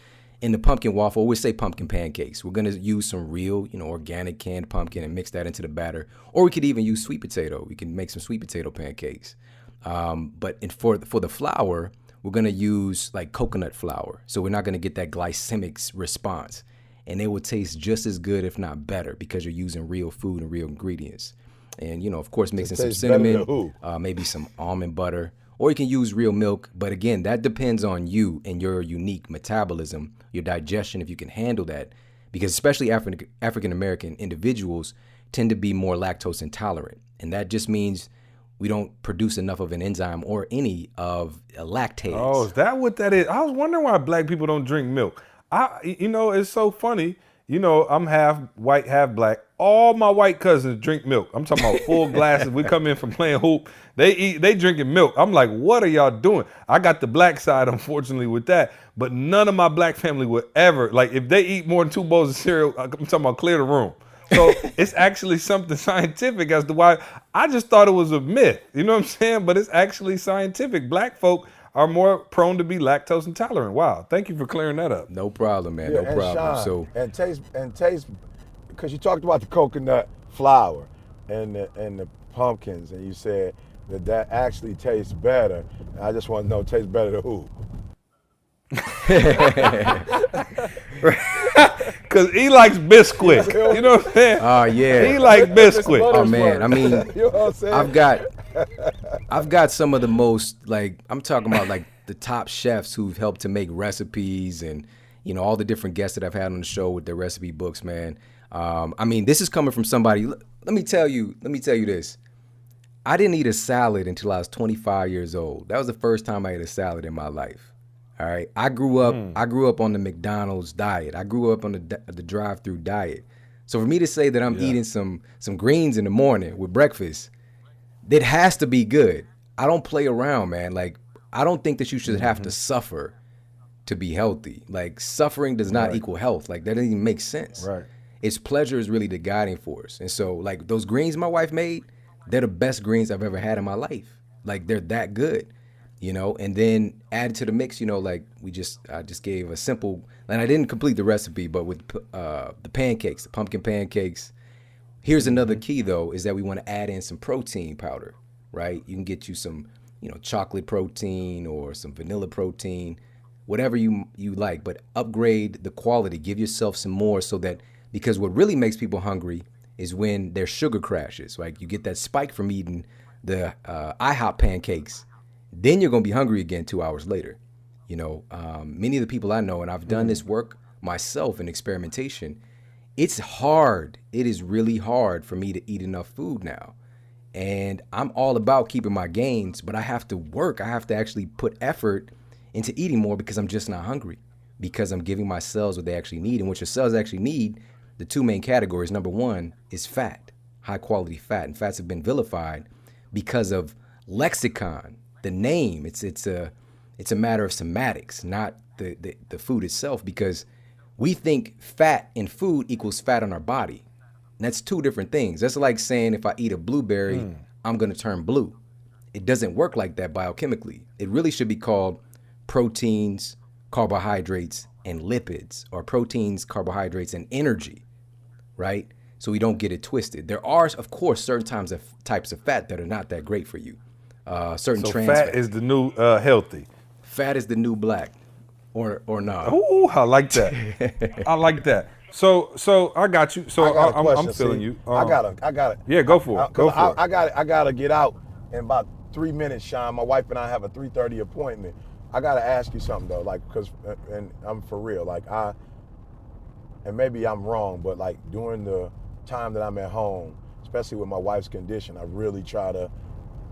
in the pumpkin waffle, we say pumpkin pancakes. We're gonna use some real, organic canned pumpkin and mix that into the batter. Or we could even use sweet potato. We can make some sweet potato pancakes. But for the flour, we're gonna use like coconut flour. So we're not gonna get that glycemic response. And they will taste just as good, if not better, because you're using real food and real ingredients. And, of course, mixing some cinnamon, maybe some almond butter, or you can use real milk. But again, that depends on you and your unique metabolism, your digestion, if you can handle that. Because especially African-American individuals tend to be more lactose intolerant. And that just means we don't produce enough of an enzyme or any of a lactase. Oh, is that what that is? I was wondering why black people don't drink milk. It's so funny. I'm half white, half black. All my white cousins drink milk. I'm talking about full glasses. We come in from playing hoop. They drinking milk. I'm like, what are y'all doing? I got the black side, unfortunately, with that. But none of my black family would ever, like, if they eat more than 2 bowls of cereal, I'm talking about clear the room. So it's actually something scientific as to why. I just thought it was a myth. You know what I'm saying? But it's actually scientific. Black folk are more prone to be lactose intolerant. Wow. Thank you for clearing that up. No problem, man. Yeah, no problem. Sean, and taste, because you talked about the coconut flour and the pumpkins, and you said that actually tastes better. I just want to know, tastes better to who? Because he likes Bisquick. You know what I'm saying? Oh, yeah. He likes Bisquick. Oh, man. I mean, You know what I'm saying? I've got some of the most, like, I'm talking about like the top chefs who've helped to make recipes and, all the different guests that I've had on the show with their recipe books, man. I mean, this is coming from somebody. Let me tell you this. I didn't eat a salad until I was 25 years old. That was the first time I ate a salad in my life. All right. I grew up on the McDonald's diet. I grew up on the drive-through diet. So for me to say that I'm eating some greens in the morning with breakfast, it has to be good. I don't play around, man. Like, I don't think that you should have to suffer to be healthy. Like, suffering does not equal health. Like, that doesn't even make sense. Right. It's pleasure is really the guiding force. And so, like, those greens my wife made, they're the best greens I've ever had in my life. Like, they're that good, and then added to the mix, like I just gave a simple, and I didn't complete the recipe, but with the pancakes, the pumpkin pancakes. Here's another key, though, is that we want to add in some protein powder, right? You can get you some, chocolate protein or some vanilla protein, whatever you like, but upgrade the quality. Give yourself some more so that, because what really makes people hungry is when their sugar crashes. Like, you get that spike from eating the IHOP pancakes. Then you're going to be hungry again 2 hours later. Many of the people I know, and I've done this work myself in experimentation, it's hard. It is really hard for me to eat enough food now. And I'm all about keeping my gains, but I have to work. I have to actually put effort into eating more because I'm just not hungry, because I'm giving my cells what they actually need. And what your cells actually need, the two main categories, number one is fat, high quality fat. And fats have been vilified because of lexicon, the name. It's a matter of semantics, not the food itself, because we think fat in food equals fat on our body. And that's two different things. That's like saying if I eat a blueberry, I'm going to turn blue. It doesn't work like that biochemically. It really should be called proteins, carbohydrates, and lipids, or proteins, carbohydrates, and energy, right? So we don't get it twisted. There are, of course, certain types of fat that are not that great for you. Certain So trans fat is the new healthy. Fat is the new black, or not. Ooh, I like that. I like that. So I got you. So I got a question. I'm feeling See, you. I got it. Yeah, go for it. Go for it. I gotta get out in about 3 minutes, Sean. My wife and I have a 3:30 appointment. I gotta ask you something though, like, and I'm for real. Like, and maybe I'm wrong, but like during the time that I'm at home, especially with my wife's condition, I really try to,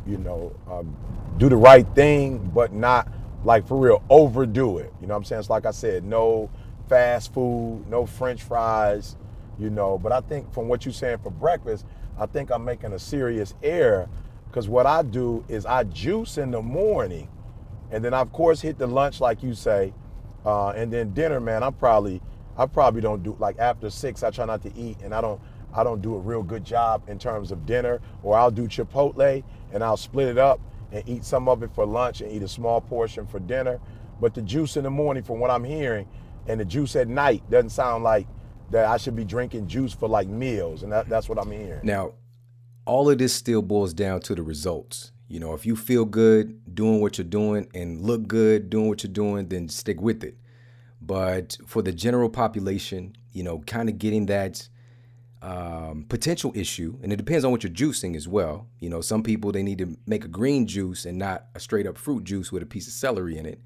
do the right thing, but not like for real overdo it. You know what I'm saying? It's like I said, no fast food, no French fries, But I think from what you're saying for breakfast, I think I'm making a serious error, because what I do is I juice in the morning, and then I, of course, hit the lunch like you say, and then dinner, man. I probably don't do, like, after 6. I try not to eat, and I don't do a real good job in terms of dinner. Or I'll do Chipotle and I'll split it up and eat some of it for lunch and eat a small portion for dinner. But the juice in the morning, from what I'm hearing, And the juice at night doesn't sound like that I should be drinking juice for like meals, and that's what I'm hearing. Now, all of this still boils down to the results. You know, if you feel good doing what you're doing and look good doing what you're doing, then stick with it. But for the general population, you know, kind of getting that potential issue, and it depends on what you're juicing as well. You know, some people, they need to make a green juice and not a straight up fruit juice with a piece of celery in it.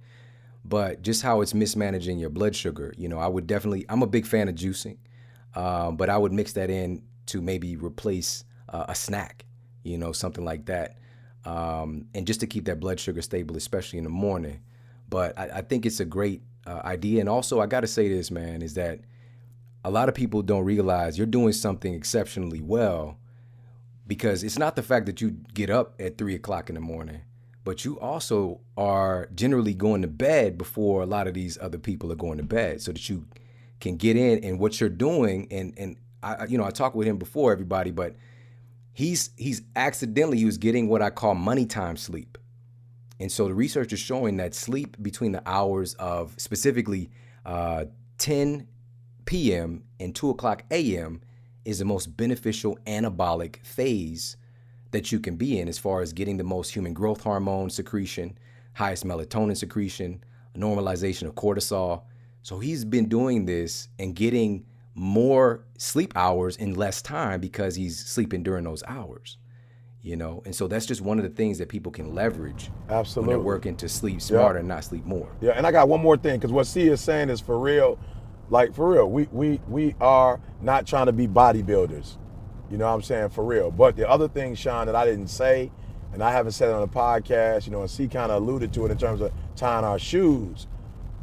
But just how it's mismanaging your blood sugar, you know, I'm a big fan of juicing, but I would mix that in to maybe replace a snack, you know, something like that. And just to keep that blood sugar stable, especially in the morning. But I think it's a great idea. And also, I got to say this, man, is that a lot of people don't realize you're doing something exceptionally well, because it's not the fact that you get up at 3 o'clock in the morning, but you also are generally going to bed before a lot of these other people are going to bed, so that you can get in. And what you're doing, and I talked with him before, everybody, but he was getting what I call money time sleep. And so the research is showing that sleep between the hours of specifically 10 p.m. and 2 o'clock a.m. is the most beneficial anabolic phase that you can be in, as far as getting the most human growth hormone secretion, highest melatonin secretion, normalization of cortisol. So he's been doing this and getting more sleep hours in less time because he's sleeping during those hours, you know? And so that's just one of the things that people can leverage. Absolutely. When they're working to sleep smarter and not sleep more. Yeah, and I got one more thing, because what C is saying is for real. Like, for real, we are not trying to be bodybuilders. You know what I'm saying? For real. But the other thing, Sean, that I didn't say, and I haven't said it on the podcast, you know, and C kind of alluded to it in terms of tying our shoes.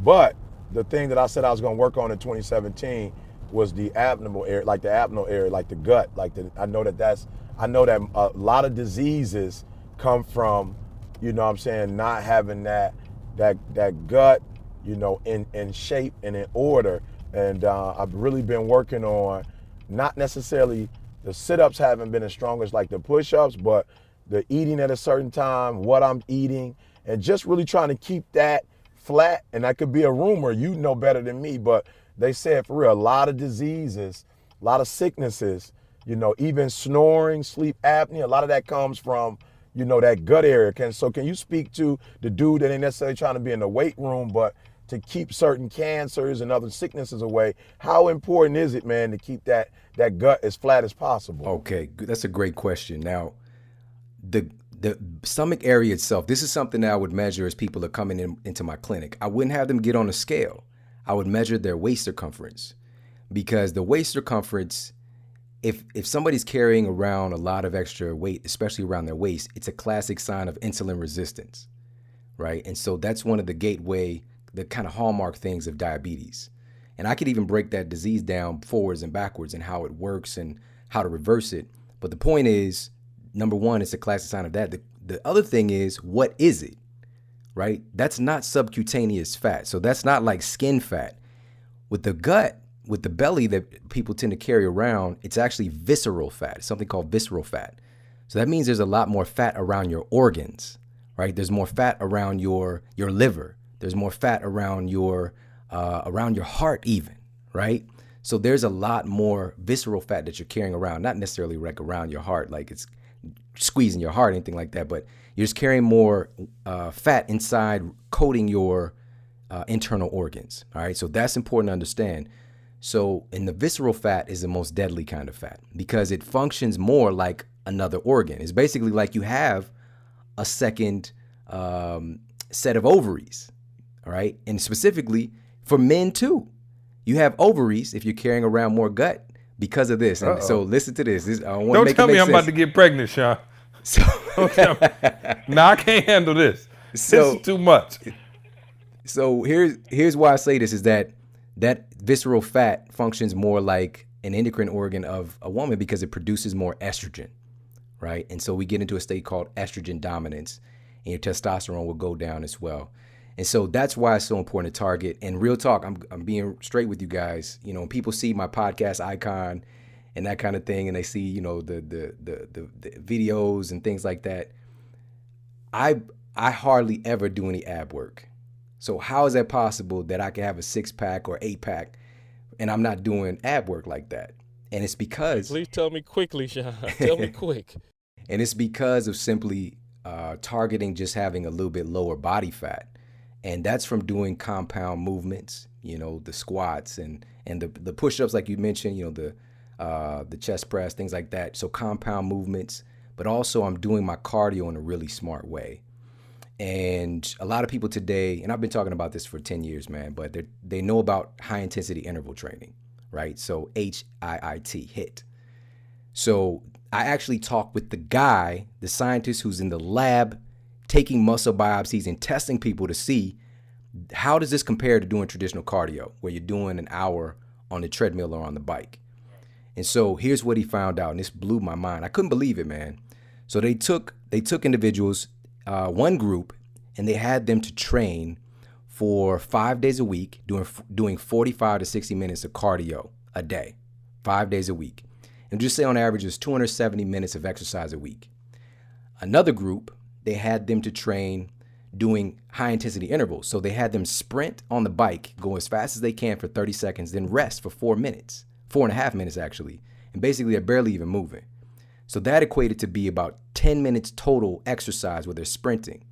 But the thing that I said I was going to work on in 2017 was the abdominal area, like the gut. I know that a lot of diseases come from, you know what I'm saying, not having that gut, you know, in shape and in order. And I've really been working on, not necessarily the sit-ups haven't been as strong as like the push-ups, but the eating at a certain time, what I'm eating, and just really trying to keep that flat. And that could be a rumor, you know better than me, but they said for real, a lot of diseases, a lot of sicknesses, you know, even snoring, sleep apnea, a lot of that comes from, you know, that gut area. Can you speak to the dude that ain't necessarily trying to be in the weight room, but to keep certain cancers and other sicknesses away? How important is it, man, to keep that gut as flat as possible? Okay, that's a great question. Now, the stomach area itself, this is something that I would measure as people are coming into my clinic. I wouldn't have them get on a scale. I would measure their waist circumference, because the waist circumference, if somebody's carrying around a lot of extra weight, especially around their waist, it's a classic sign of insulin resistance, right? And so that's one of the kind of hallmark things of diabetes. And I could even break that disease down forwards and backwards and how it works and how to reverse it. But the point is, number one, it's a classic sign of that. The other thing is, what is it, right? That's not subcutaneous fat. So that's not like skin fat. With the gut, with the belly that people tend to carry around, it's actually visceral fat. It's something called visceral fat. So that means there's a lot more fat around your organs, right? There's more fat around your liver. There's more fat around your heart even, right? So there's a lot more visceral fat that you're carrying around, not necessarily like around your heart, like it's squeezing your heart, anything like that, but you're just carrying more fat inside, coating your internal organs, all right? So that's important to understand. So, and the visceral fat is the most deadly kind of fat because it functions more like another organ. It's basically like you have a second set of ovaries, all right? And specifically for men too. You have ovaries if you're carrying around more gut because of this. And so listen to this. Don't tell me I'm about to get pregnant, Sean. Don't tell me. Nah, I can't handle this. This is too much. So here's why I say this is that visceral fat functions more like an endocrine organ of a woman because it produces more estrogen, right? And so we get into a state called estrogen dominance, and your testosterone will go down as well. And so that's why it's so important to target. And real talk, I'm being straight with you guys. You know, when people see my podcast icon and that kind of thing, and they see, you know, the videos and things like that, I hardly ever do any ab work. So how is that possible that I can have a 6-pack or 8-pack and I'm not doing ab work like that? And it's because Please tell me quickly, Sean. Tell me quick. And it's because of simply targeting just having a little bit lower body fat. And that's from doing compound movements, the squats and the push-ups like you mentioned, the chest press, things like that. So compound movements, but also I'm doing my cardio in a really smart way. And a lot of people today, and I've been talking about this for 10 years, man, but they know about high intensity interval training, right? So HIIT, HIIT. So I actually talked with the scientist who's in the lab taking muscle biopsies and testing people to see how does this compare to doing traditional cardio, where you're doing an hour on the treadmill or on the bike. And so here's what he found out, and this blew my mind. I couldn't believe it, man. So they took individuals, one group, and they had them to train for 5 days a week, doing 45 to 60 minutes of cardio a day, 5 days a week. And just say on average, it's 270 minutes of exercise a week. Another group, they had them to train doing high intensity intervals. So they had them sprint on the bike, go as fast as they can for 30 seconds, then rest for 4 minutes, 4.5 minutes actually. And basically they're barely even moving. So that equated to be about 10 minutes total exercise where they're sprinting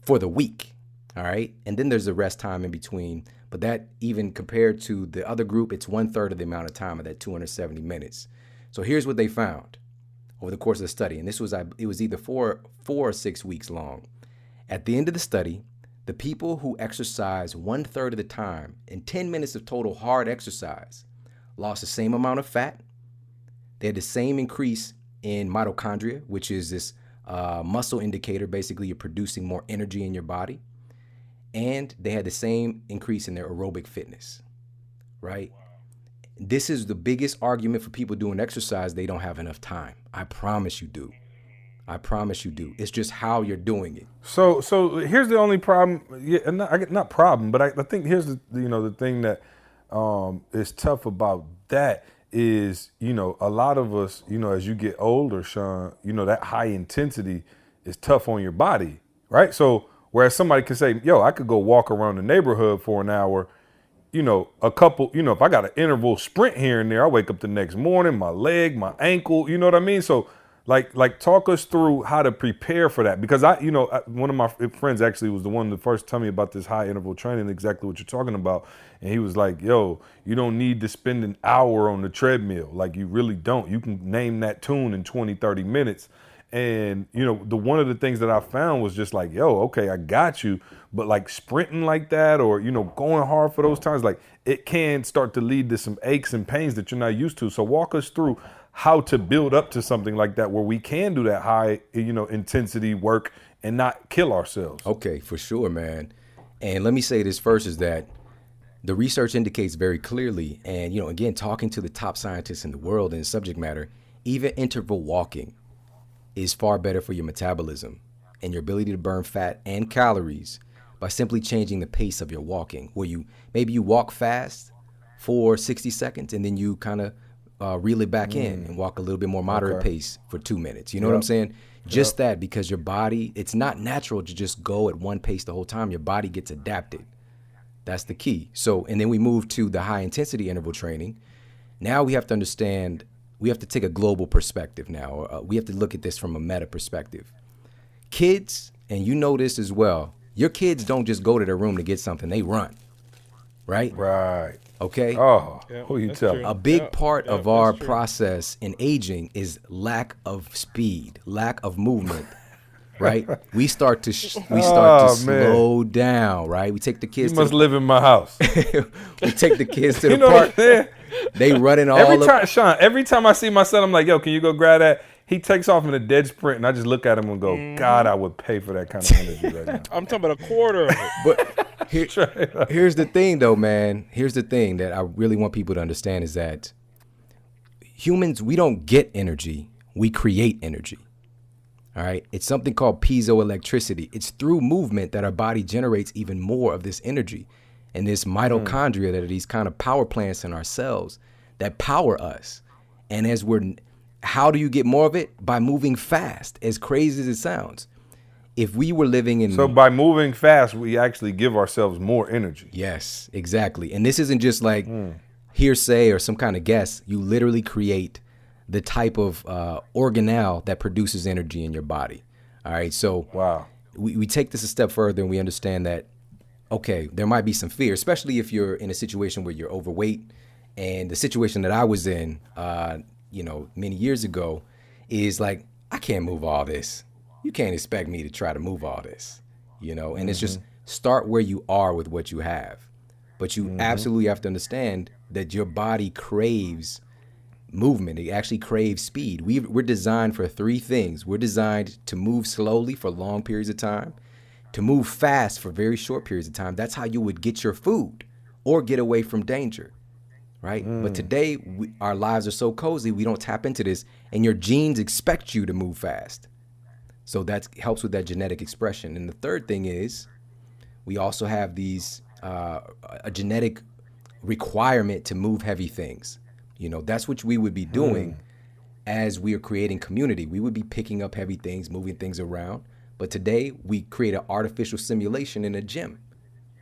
for the week. All right. And then there's the rest time in between. But that, even compared to the other group, it's 1/3 of the amount of time of that 270 minutes. So here's what they found over the course of the study. And it was either 4 or 6 weeks long. At the end of the study, the people who exercised 1/3 of the time in 10 minutes of total hard exercise lost the same amount of fat. They had the same increase in mitochondria, which is this muscle indicator. Basically, you're producing more energy in your body. And they had the same increase in their aerobic fitness, right? This is the biggest argument for people doing exercise. They don't have enough time. I promise you do. I promise you do. It's just how you're doing it. So here's the only problem. Yeah, not problem, but I think here's the thing that is tough about that is, a lot of us, as you get older, Sean, that high intensity is tough on your body, right? So whereas somebody can say, yo, I could go walk around the neighborhood for an hour, a couple, if I got an interval sprint here and there, I wake up the next morning, my leg, my ankle, you know what I mean? So like talk us through how to prepare for that. Because one of my friends actually was the one that first told me about this high interval training, exactly what you're talking about. And he was like, yo, you don't need to spend an hour on the treadmill. Like, you really don't. You can name that tune in 20, 30 minutes. And, one of the things that I found was just like, yo, okay, I got you. But like sprinting like that or, going hard for those times, like it can start to lead to some aches and pains that you're not used to. So walk us through how to build up to something like that where we can do that high, intensity work and not kill ourselves. Okay, for sure, man. And let me say this first is that the research indicates very clearly, and, again, talking to the top scientists in the world in the subject matter, even interval walking is far better for your metabolism and your ability to burn fat and calories by simply changing the pace of your walking, where maybe you walk fast for 60 seconds and then you kind of reel it back in and walk a little bit more moderate pace for 2 minutes. You know what I'm saying? Just that, because your body, it's not natural to just go at one pace the whole time. Your body gets adapted. That's the key. So, and then we move to the high intensity interval training. Now we have to understand, we have to take a global perspective now. We have to look at this from a meta perspective. Kids, and you know this as well, your kids don't just go to their room to get something, they run, right? Right. Okay? Oh, who you telling? A big part of our process in aging is lack of speed, lack of movement, right? We start to slow down, right? We take the kids. You must live in my house. We take the kids to the park. They running all Sean, every time I see my son, I'm like, yo, can you go grab that? He takes off in a dead sprint, and I just look at him and go, God, I would pay for that kind of energy right now. I'm talking about a quarter of it. But here's the thing, though, man. Here's the thing that I really want people to understand is that humans, we don't get energy. We create energy. All right? It's something called piezoelectricity. It's through movement that our body generates even more of this energy. And this mitochondria that are these kind of power plants in our cells that power us. And how do you get more of it? By moving fast, as crazy as it sounds. if we were living in So by moving fast, we actually give ourselves more energy. Yes, exactly. And this isn't just like hearsay or some kind of guess. You literally create the type of organelle that produces energy in your body. All right. So Wow. we take this a step further and we understand that, okay, there might be some fear, especially if you're in a situation where you're overweight. And the situation that I was in, many years ago is like, I can't move all this. You can't expect me to try to move all this, and it's just start where you are with what you have. But you absolutely have to understand that your body craves movement. It actually craves speed. We're designed for three things. We're designed to move slowly for long periods of time, to move fast for very short periods of time. That's how you would get your food or get away from danger, right? But today, our lives are so cozy, we don't tap into this, and your genes expect you to move fast. So that helps with that genetic expression. And the third thing is we also have these a genetic requirement to move heavy things. That's what we would be doing as we are creating community. We would be picking up heavy things, moving things around. But today we create an artificial simulation in a gym,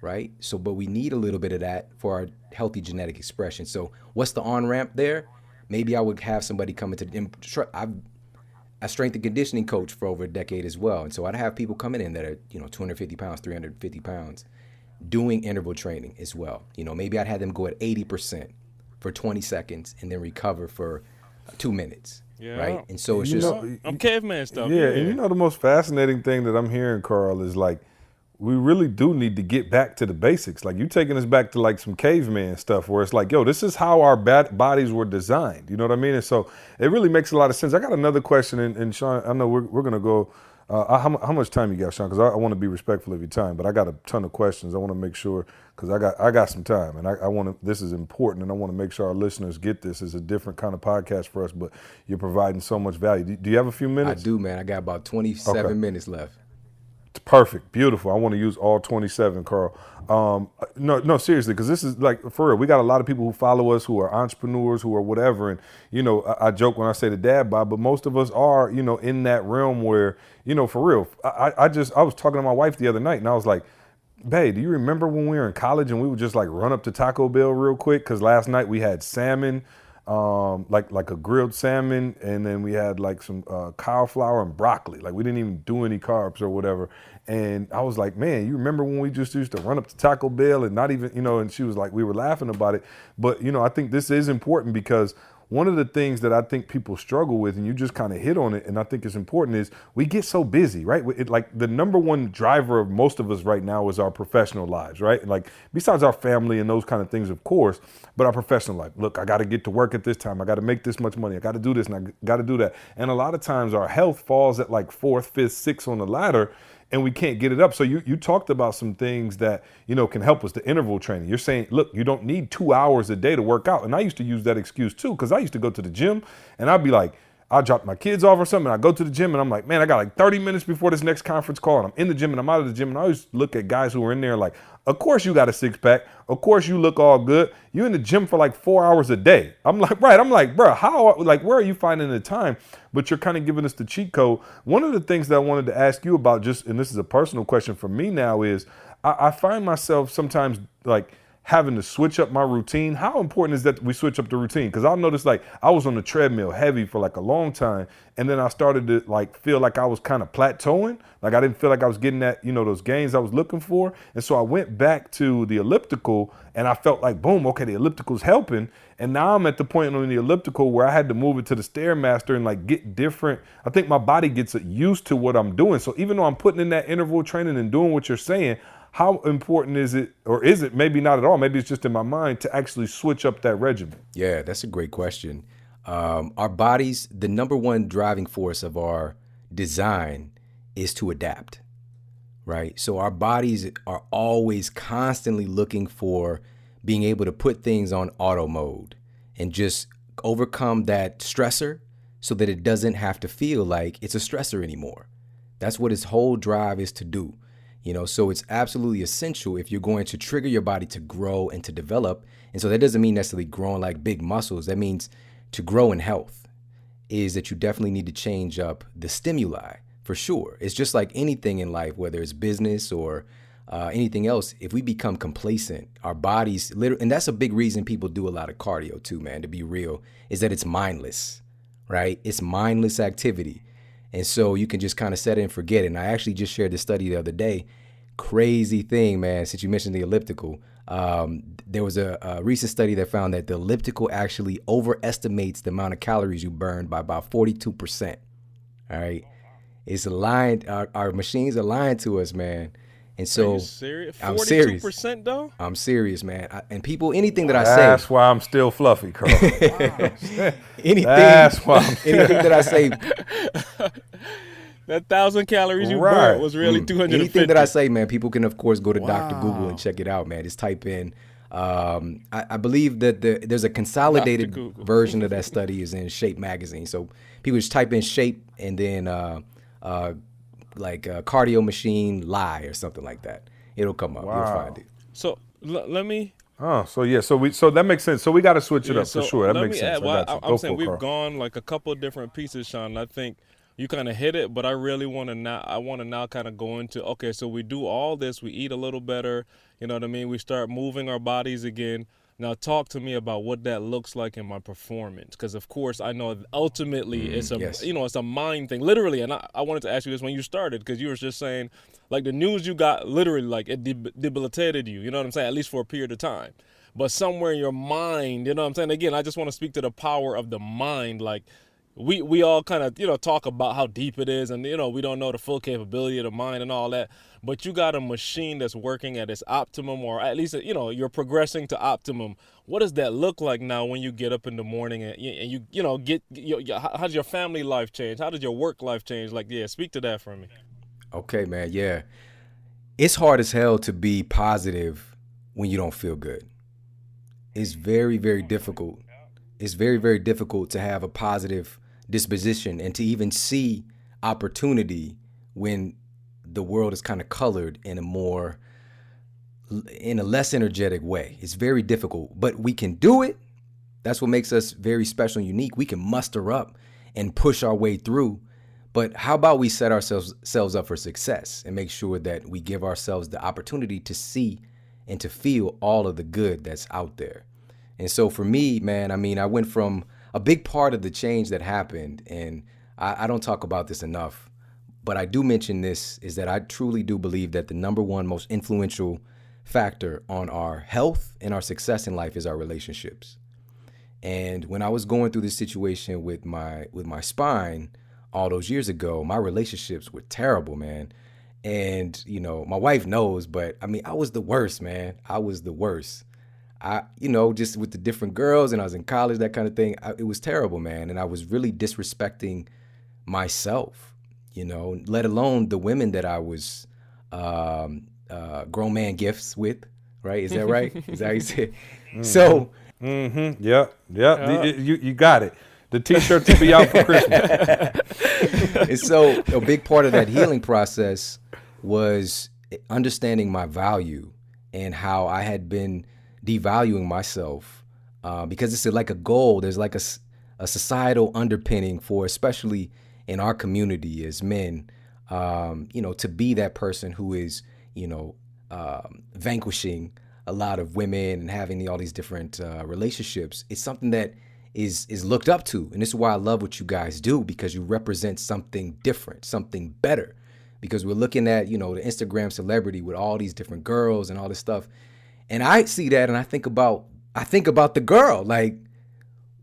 right? So, but we need a little bit of that for our healthy genetic expression. So what's the on-ramp there? Maybe I would have somebody come into the gym. I've a strength and conditioning coach for over a decade as well. And so I'd have people coming in that are, 250 pounds, 350 pounds, doing interval training as well. Maybe I'd have them go at 80% for 20 seconds and then recover for 2 minutes. Yeah. Right. And so it's You just, know, I'm caveman stuff. Yeah, and the most fascinating thing that I'm hearing, Carl, is like, we really do need to get back to the basics. Like, you taking us back to like some caveman stuff where it's like, yo, this is how our bodies were designed. You know what I mean? And so it really makes a lot of sense. I got another question, and Sean, I know we're going to go, how much time you got, Sean? Because I want to be respectful of your time, but I got a ton of questions. I want to make sure, because I got some time, and I want to, this is important, and I want to make sure our listeners get this. It's a different kind of podcast for us, but you're providing so much value. Do you have a few minutes? I do, man. I got about 27 minutes left. Perfect. Beautiful. I want to use all 27, Carl. No, seriously, because this is like, for real, we got a lot of people who follow us who are entrepreneurs, who are whatever. And, I joke when I say the dad bod, but most of us are, in that realm where, for real, I was talking to my wife the other night and I was like, babe, do you remember when we were in college and we would just like run up to Taco Bell real quick? Because last night we had salmon, like a grilled salmon, and then we had like some cauliflower and broccoli. Like, we didn't even do any carbs or whatever. And I was like, man, you remember when we just used to run up to Taco Bell and not even, and she was like, we were laughing about it. But, I think this is important because one of the things that I think people struggle with, and you just kind of hit on it, and I think it's important, is we get so busy, right? Like, the number one driver of most of us right now is our professional lives, right? Like, besides our family and those kind of things, of course, but our professional life. Look, I got to get to work at this time. I got to make this much money. I got to do this and I got to do that. And a lot of times our health falls at like 4th, 5th, 6th on the ladder, and we can't get it up. So you talked about some things that, can help us, the interval training. You're saying, look, you don't need 2 hours a day to work out. And I used to use that excuse too, because I used to go to the gym and I'd be like, I'll drop my kids off or something, and I go to the gym and I'm like, man, I got like 30 minutes before this next conference call, and I'm in the gym and I'm out of the gym, and I always look at guys who are in there like, of course you got a 6-pack, of course you look all good, you in the gym for like 4 hours a day. I'm like, right, I'm like, bro, where are you finding the time? But you're kind of giving us the cheat code. One of the things that I wanted to ask you about, and this is a personal question for me now, is I find myself sometimes like having to switch up my routine. How important is that we switch up the routine? Because I'll notice, like, I was on the treadmill heavy for like a long time, and then I started to like feel like I was kind of plateauing. Like, I didn't feel like I was getting that, those gains I was looking for. And so I went back to the elliptical, and I felt like, boom, okay, the elliptical's helping. And now I'm at the point on the elliptical where I had to move it to the Stairmaster and like get different. I think my body gets used to what I'm doing. So even though I'm putting in that interval training and doing what you're saying, how important is it, or is it maybe not at all, maybe it's just in my mind, to actually switch up that regimen? Yeah, that's a great question. Our bodies, the number one driving force of our design is to adapt, right? So our bodies are always constantly looking for being able to put things on auto mode and just overcome that stressor so that it doesn't have to feel like it's a stressor anymore. That's what its whole drive is to do. So it's absolutely essential if you're going to trigger your body to grow and to develop. And so that doesn't mean necessarily growing like big muscles. That means to grow in health is that you definitely need to change up the stimuli for sure. It's just like anything in life, whether it's business or anything else. If we become complacent, our bodies, and that's a big reason people do a lot of cardio too, man, to be real, is that it's mindless, right? It's mindless activity. And so you can just kind of set it and forget it. And I actually just shared this study the other day. Crazy thing, man, since you mentioned the elliptical. There was a recent study that found that the elliptical actually overestimates the amount of calories you burn by about 42%. All right. It's aligned. Our machines are lying to us, man. And so, Are you serious? 42% I'm serious. though? I'm serious, man. And people, anything that I That's say, why I'm still fluffy, Carl. anything that I say, That 1,000 calories you Right. burnt was really 250. anything that I say, man, people can, of course, go to Dr. Google and check it out, man. Just type in, I believe that there's a consolidated Dr. Google. version of that study is in Shape magazine. So people just type in Shape and then cardio machine lie or something like that. It'll come up. You'll find it. So let me. So that makes sense. So we got to switch it up so for sure. That let makes me sense. add, well, I got you. I'm Go saying for it, we've Carl. gone like a couple of different pieces, Sean. I think you kind of hit it, but I really want to now. I want to now kind of go into, okay, so we do all this. We eat a little better. You know what I mean? We start moving our bodies again. Now talk to me about what that looks like in my performance, because of course I know ultimately it's a yes. it's a mind thing, literally. And I wanted to ask you this when you started, because you were just saying like the news you got literally like it debilitated you. You know what I'm saying? At least for a period of time. But somewhere in your mind, you know what I'm saying? Again, I just want to speak to the power of the mind. Like we all kind of talk about how deep it is, and we don't know the full capability of the mind and all that. But you got a machine that's working at its optimum, or at least you're progressing to optimum. What does that look like now when you get up in the morning and you get how does your family life change? How does your work life change? Like, yeah, speak to that for me. Okay, man. Yeah. It's hard as hell to be positive when you don't feel good. It's very, very difficult. It's very, very difficult to have a positive disposition and to even see opportunity when the world is kind of colored in a less energetic way. It's very difficult, but we can do it. That's what makes us very special and unique. We can muster up and push our way through. But how about we set ourselves up for success and make sure that we give ourselves the opportunity to see and to feel all of the good that's out there. And so for me, man, I mean, I went from a big part of the change that happened, and I don't talk about this enough, but I do mention this, is that I truly do believe that the number one most influential factor on our health and our success in life is our relationships. And when I was going through this situation with my spine all those years ago, my relationships were terrible, man. And, my wife knows, but I mean, I was the worst, man. I was the worst. Just with the different girls, and I was in college, that kind of thing. It was terrible, man. And I was really disrespecting myself, let alone the women that I was grown man gifts with, right? Is that right? Is that how you say it? So. Mm-hmm. Yeah. You got it. The T-shirts will be out for Christmas. And so a big part of that healing process was understanding my value and how I had been devaluing myself, because it's like a goal. There's like a societal underpinning for, especially in our community as men, to be that person who is, vanquishing a lot of women and having all these different relationships. It's something that is looked up to. And this is why I love what you guys do, because you represent something different, something better. Because we're looking at, the Instagram celebrity with all these different girls and all this stuff. And I see that and I think about the girl, like,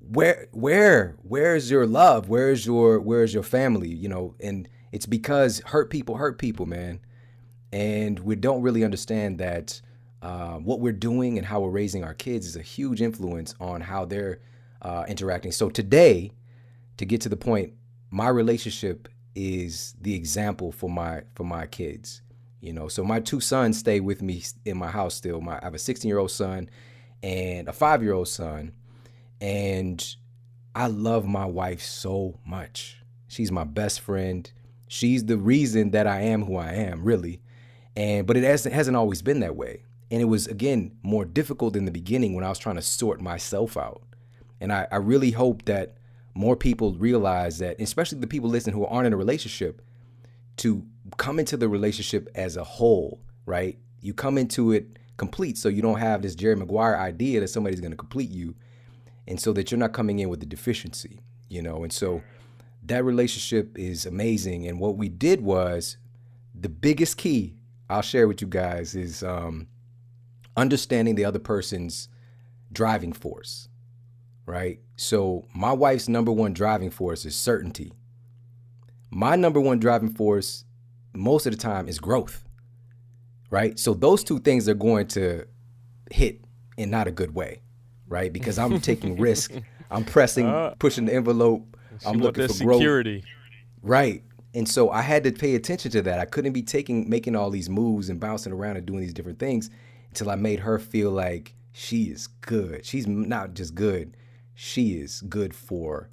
where's your love? Where's your family? And it's because hurt people, man. And we don't really understand that what we're doing and how we're raising our kids is a huge influence on how they're interacting. So today, to get to the point, my relationship is the example for my kids. So my two sons stay with me in my house still. I have a 16-year-old son and a 5-year-old son. And I love my wife so much. She's my best friend. She's the reason that I am who I am, really. But it hasn't always been that way. And it was, again, more difficult in the beginning when I was trying to sort myself out. And I really hope that more people realize that, especially the people listening who aren't in a relationship, to come into the relationship as a whole, right? You come into it complete, so you don't have this Jerry Maguire idea that somebody's going to complete you, and so that you're not coming in with a deficiency, and so that relationship is amazing. And what we did was, the biggest key I'll share with you guys is understanding the other person's driving force, right? So my wife's number one driving force is certainty. My number one driving force most of the time is growth, right? So those two things are going to hit in not a good way, right? Because I'm taking risk, I'm pushing the envelope, I'm looking for security. Growth. Right. And so I had to pay attention to that. I couldn't be making all these moves and bouncing around and doing these different things until I made her feel like she is good. She's not just good, she is good for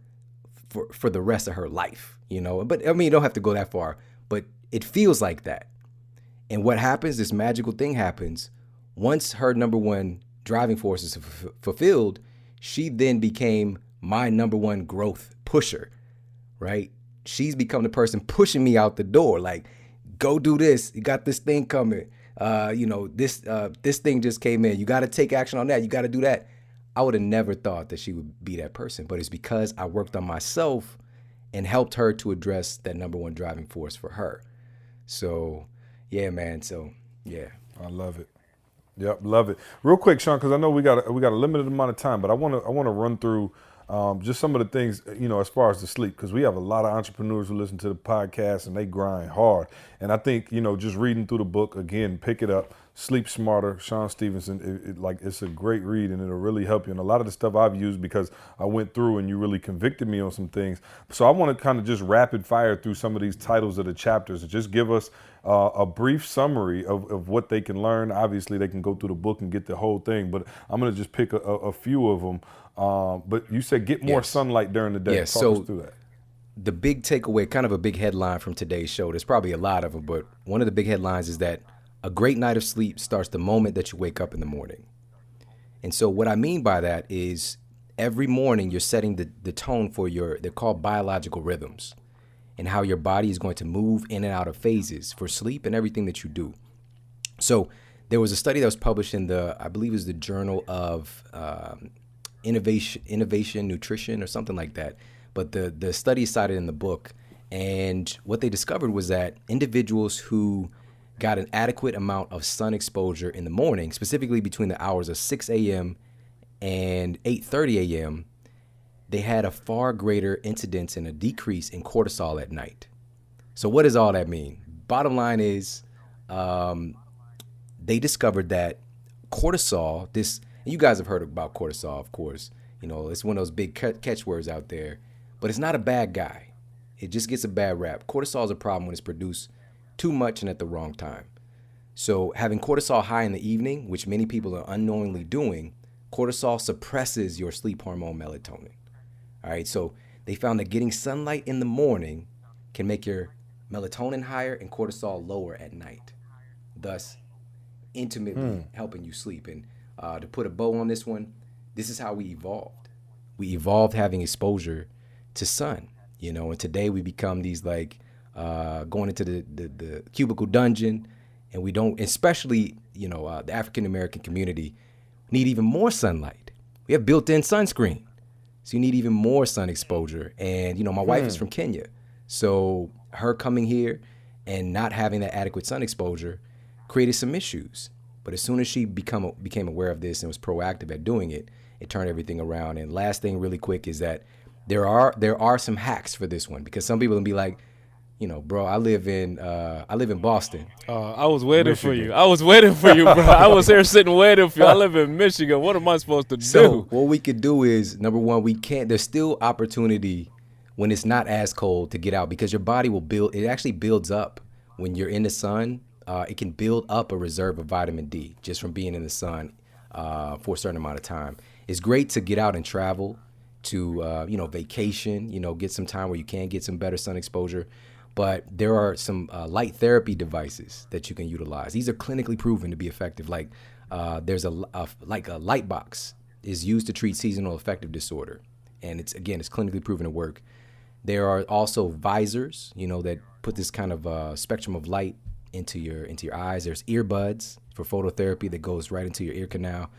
the rest of her life, But I mean, you don't have to go that far, but it feels like that. And what happens, this magical thing happens, once her number one driving force is fulfilled, she then became my number one growth pusher, right? She's become the person pushing me out the door, like, go do this. You got this thing coming. This thing just came in. You got to take action on that. You got to do that. I would have never thought that she would be that person, but it's because I worked on myself and helped her to address that number one driving force for her. So, yeah, man. So, yeah. I love it. Yep, love it. Real quick, Sean, because I know we got a limited amount of time, but I want to run through just some of the things, as far as the sleep, because we have a lot of entrepreneurs who listen to the podcast and they grind hard. And I think, just reading through the book, again, pick it up, Sleep Smarter, Sean Stevenson, it's a great read and it'll really help you. And a lot of the stuff I've used because I went through and you really convicted me on some things. So I want to kind of just rapid fire through some of these titles of the chapters and just give us a brief summary of what they can learn. Obviously, they can go through the book and get the whole thing, but I'm going to just pick a few of them. But you said get more sunlight during the day. Yes, Talk so us through that. The big takeaway, kind of a big headline from today's show, there's probably a lot of them, but one of the big headlines is that a great night of sleep starts the moment that you wake up in the morning. And so what I mean by that is every morning you're setting the tone for they're called biological rhythms, and how your body is going to move in and out of phases for sleep and everything that you do. So there was a study that was published in I believe it was the Journal of Innovation Nutrition or something like that. But the study is cited in the book. And what they discovered was that individuals who got an adequate amount of sun exposure in the morning, specifically between the hours of 6 a.m. and 8:30 a.m., they had a far greater incidence and a decrease in cortisol at night. So what does all that mean? Bottom line is they discovered that cortisol, and you guys have heard about cortisol, of course. It's one of those big catchwords out there, but it's not a bad guy. It just gets a bad rap. Cortisol is a problem when it's produced too much and at the wrong time. So having cortisol high in the evening, which many people are unknowingly doing, cortisol suppresses your sleep hormone melatonin. All right, so they found that getting sunlight in the morning can make your melatonin higher and cortisol lower at night, thus intimately helping you sleep. And to put a bow on this one, this is how we evolved. We evolved having exposure to sun, and today we become these going into the cubicle dungeon, and we don't, especially, the African-American community need even more sunlight. We have built-in sunscreen, so you need even more sun exposure. And, my wife is from Kenya, so her coming here and not having that adequate sun exposure created some issues. But as soon as she became aware of this and was proactive at doing it, it turned everything around. And last thing really quick is that there are some hacks for this one, because some people will be like, bro, I live in Boston. I was waiting for you. I was waiting for you, bro. I was here sitting waiting for you. I live in Michigan. What am I supposed to do? So what we could do is, number one, there's still opportunity when it's not as cold to get out, because your body it actually builds up when you're in the sun. It can build up a reserve of vitamin D just from being in the sun for a certain amount of time. It's great to get out and travel to, vacation, get some time where you can get some better sun exposure. But there are some light therapy devices that you can utilize. These are clinically proven to be effective. Like there's a light box is used to treat seasonal affective disorder. And it's clinically proven to work. There are also visors, that put this kind of spectrum of light into your eyes. There's earbuds for phototherapy that goes right into your ear canal.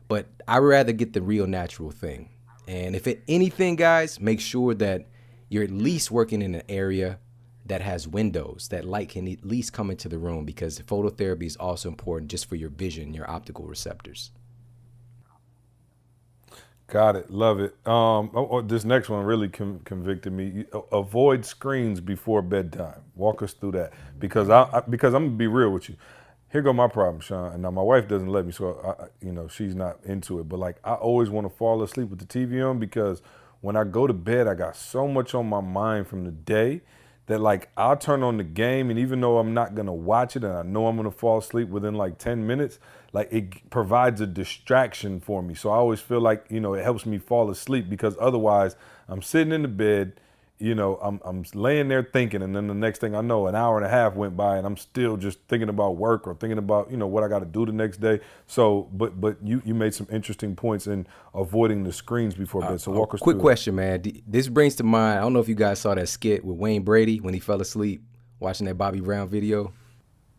But I would rather get the real natural thing. And if anything, guys, make sure that you're at least working in an area that has windows, that light can at least come into the room, because phototherapy is also important just for your vision, your optical receptors. Got it. Love it. This next one really convicted me. Avoid screens before bedtime. Walk us through that, because because I'm gonna be real with you. Here go my problem, Sean. And now my wife doesn't let me, so she's not into it. But like, I always want to fall asleep with the TV on, because when I go to bed, I got so much on my mind from the day that like I'll turn on the game, and even though I'm not gonna watch it and I know I'm gonna fall asleep within like 10 minutes, like it provides a distraction for me. So I always feel like, it helps me fall asleep, because otherwise I'm sitting in the bed, I'm laying there thinking, and then the next thing I know, an hour and a half went by and I'm still just thinking about work or thinking about, what I got to do the next day. So, but you made some interesting points in avoiding the screens before bed. So walk us through. Quick question, man. This brings to mind, I don't know if you guys saw that skit with Wayne Brady when he fell asleep watching that Bobby Brown video.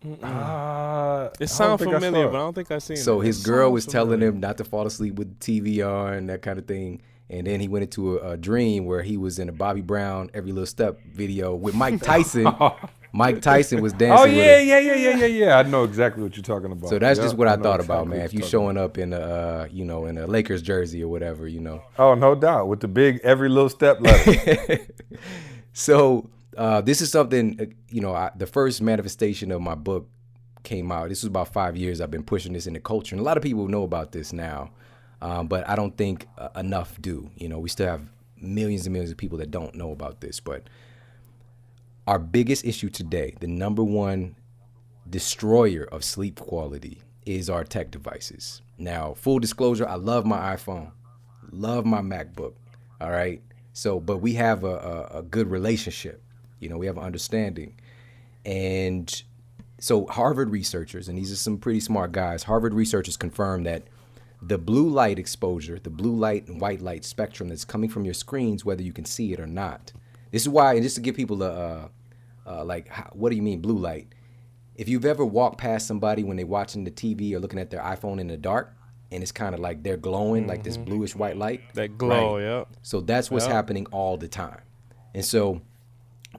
It sounds familiar, but I don't think I've seen it. So his girl was telling him not to fall asleep with the TV on, that kind of thing. And then he went into a dream where he was in a Bobby Brown Every Little Step video with Mike Tyson. Mike Tyson was dancing with him. Yeah. I know exactly what you're talking about. So that's just what I thought about, man. If you showing up in a, in a Lakers jersey or whatever, Oh, no doubt. With the big Every Little Step letter. So this is something, the first manifestation of my book came out. This was about 5 years. I've been pushing this in the culture. And a lot of people know about this now. But I don't think enough do. We still have millions and millions of people that don't know about this. But our biggest issue today, the number one destroyer of sleep quality, is our tech devices. Now, full disclosure, I love my iPhone, love my MacBook. All right. So, but we have a good relationship. We have an understanding. And so Harvard researchers, and these are some pretty smart guys, Harvard researchers confirm that the blue light exposure, the blue light and white light spectrum that's coming from your screens, whether you can see it or not. This is why, and just to give people what do you mean blue light? If you've ever walked past somebody when they're watching the TV or looking at their iPhone in the dark, and it's kind of like they're glowing, like this bluish white light. That glow, right? Yeah. So that's what's happening all the time. And so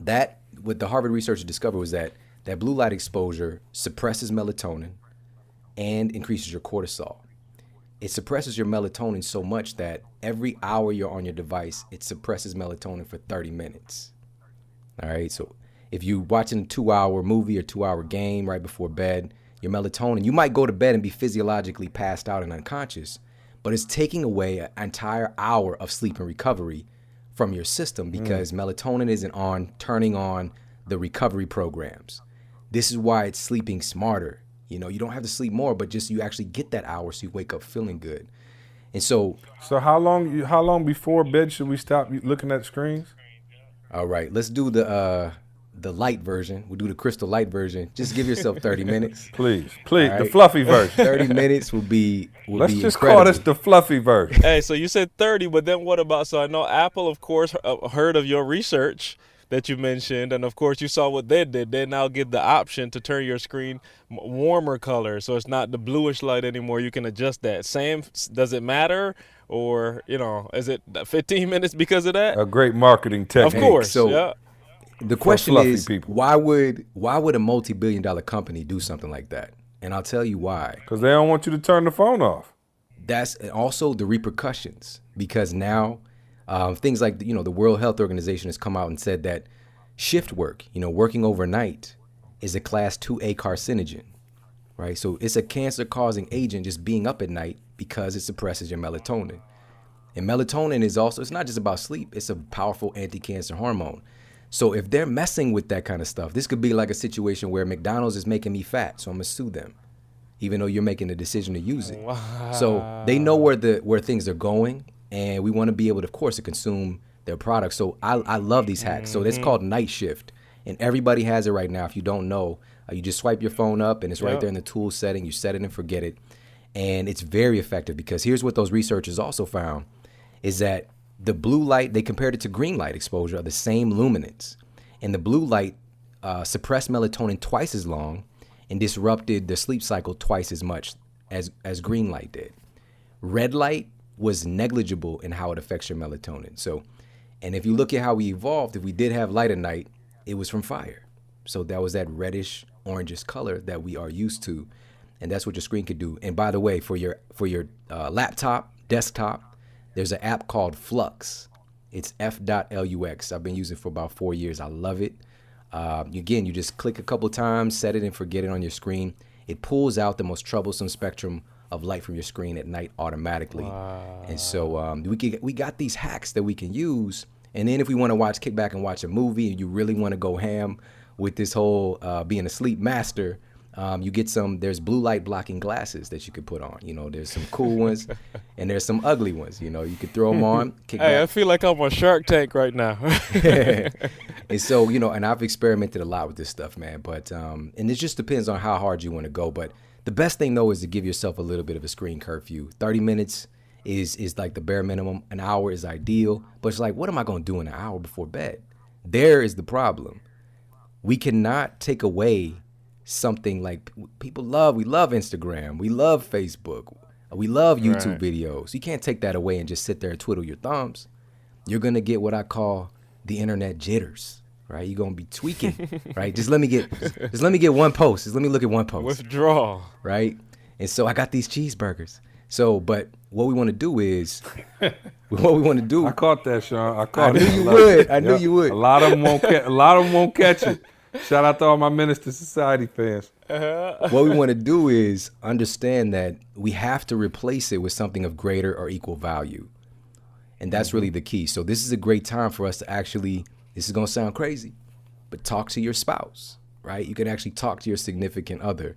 that, what the Harvard researchers discovered was that blue light exposure suppresses melatonin and increases your cortisol. It suppresses your melatonin so much that every hour you're on your device, it suppresses melatonin for 30 minutes. All right. So if you're watching a 2-hour movie or 2-hour game right before bed, your melatonin, you might go to bed and be physiologically passed out and unconscious, but it's taking away an entire hour of sleep and recovery from your system, because melatonin isn't turning on the recovery programs. This is why it's sleeping smarter. You don't have to sleep more, but just you actually get that hour so you wake up feeling good. And so how long before bed should we stop looking at screens? All right, let's do the light version. We'll do the crystal light version. Just give yourself 30 minutes. Please, right? The fluffy version. 30 minutes will be Let's just incredible. call this the fluffy version. Hey, so you said 30, but then what about, so I know Apple, of course, heard of your research that you mentioned, and of course you saw what they did. They now give the option to turn your screen warmer color, so it's not the bluish light anymore. You can adjust that. Does it matter, or is it 15 minutes because of that? A great marketing technique. Of course. So yeah. The question fluffy is, people. why would a multi-billion-dollar company do something like that? And I'll tell you why. Because they don't want you to turn the phone off. That's also the repercussions, because now things like the World Health Organization has come out and said that shift work, working overnight, is a class 2A carcinogen, right? So it's a cancer-causing agent just being up at night, because it suppresses your melatonin. And melatonin is also, it's not just about sleep, it's a powerful anti-cancer hormone. So if they're messing with that kind of stuff, this could be like a situation where McDonald's is making me fat, so I'm gonna sue them, even though you're making the decision to use it. Wow. So they know where things are going, and we want to be able to, of course, to consume their products. So I love these hacks. So it's called Night Shift, and everybody has it right now. If you don't know, you just swipe your phone up, and it's right there in the tools setting. You set it and forget it, and it's very effective, because here's what those researchers also found, is that the blue light, they compared it to green light exposure of the same luminance. And the blue light suppressed melatonin twice as long and disrupted the sleep cycle twice as much as green light did. Red light was negligible in how it affects your melatonin. So, and if you look at how we evolved, if we did have light at night, it was from fire. So that was that reddish, orangish color that we are used to. And that's what your screen could do. And by the way, for your laptop, desktop, there's an app called Flux. It's f.lux. I've been using it for about 4 years. I love it. Again, you just click a couple times, set it and forget it on your screen. It pulls out the most troublesome spectrum of light from your screen at night automatically. Wow. And so we got these hacks that we can use. And then if we want to kick back and watch a movie and you really want to go ham with this whole being a sleep master, you get there's blue light blocking glasses that you could put on. There's some cool ones and there's some ugly ones. You could throw them on. Kick back. I feel like I'm on Shark Tank right now. And so, and I've experimented a lot with this stuff, man. But, and it just depends on how hard you want to go. But the best thing, though, is to give yourself a little bit of a screen curfew. 30 minutes is like the bare minimum. An hour is ideal. But it's like, what am I going to do in an hour before bed? There is the problem. We cannot take away something like we love Instagram. We love Facebook. We love YouTube videos. You can't take that away and just sit there and twiddle your thumbs. You're going to get what I call the internet jitters, right? You're going to be tweaking, right? Just let me get one post. Just let me look at one post. Withdraw. Right? And so I got these cheeseburgers. So, but what we want to do is, I caught that, Sean. I knew you would. I knew you would. A lot of them won't catch it. Shout out to all my Minister Society fans. What we want to do is understand that we have to replace it with something of greater or equal value. And that's really the key. So this is a great time for us to actually, this is going to sound crazy, but talk to your spouse, right? You can actually talk to your significant other.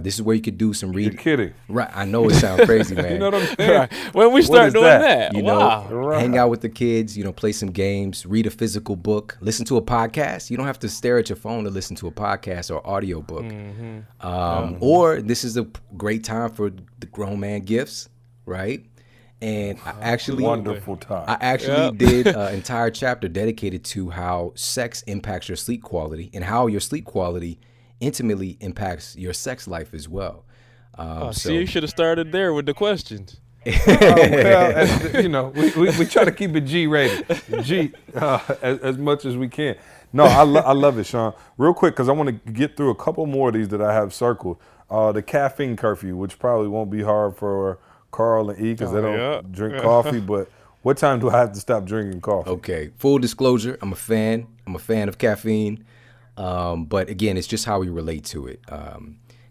This is where you could do some reading. You're kidding. Right. I know it sounds crazy, man. You know what I'm saying? Right. When we start doing that, wow. Hang out with the kids, play some games, read a physical book, listen to a podcast. You don't have to stare at your phone to listen to a podcast or audio book. Or this is a great time for the grown man gifts, right? And I actually wonderful time. I actually did an entire chapter dedicated to how sex impacts your sleep quality and how your sleep quality intimately impacts your sex life as well. So you should have started there with the questions. We try to keep it G-rated, as much as we can. No, I love it, Sean. Real quick, because I want to get through a couple more of these that I have circled. The caffeine curfew, which probably won't be hard for Carl and E because they don't drink coffee, but what time do I have to stop drinking coffee? Okay, full disclosure, I'm a fan of caffeine, but again, it's just how we relate to it.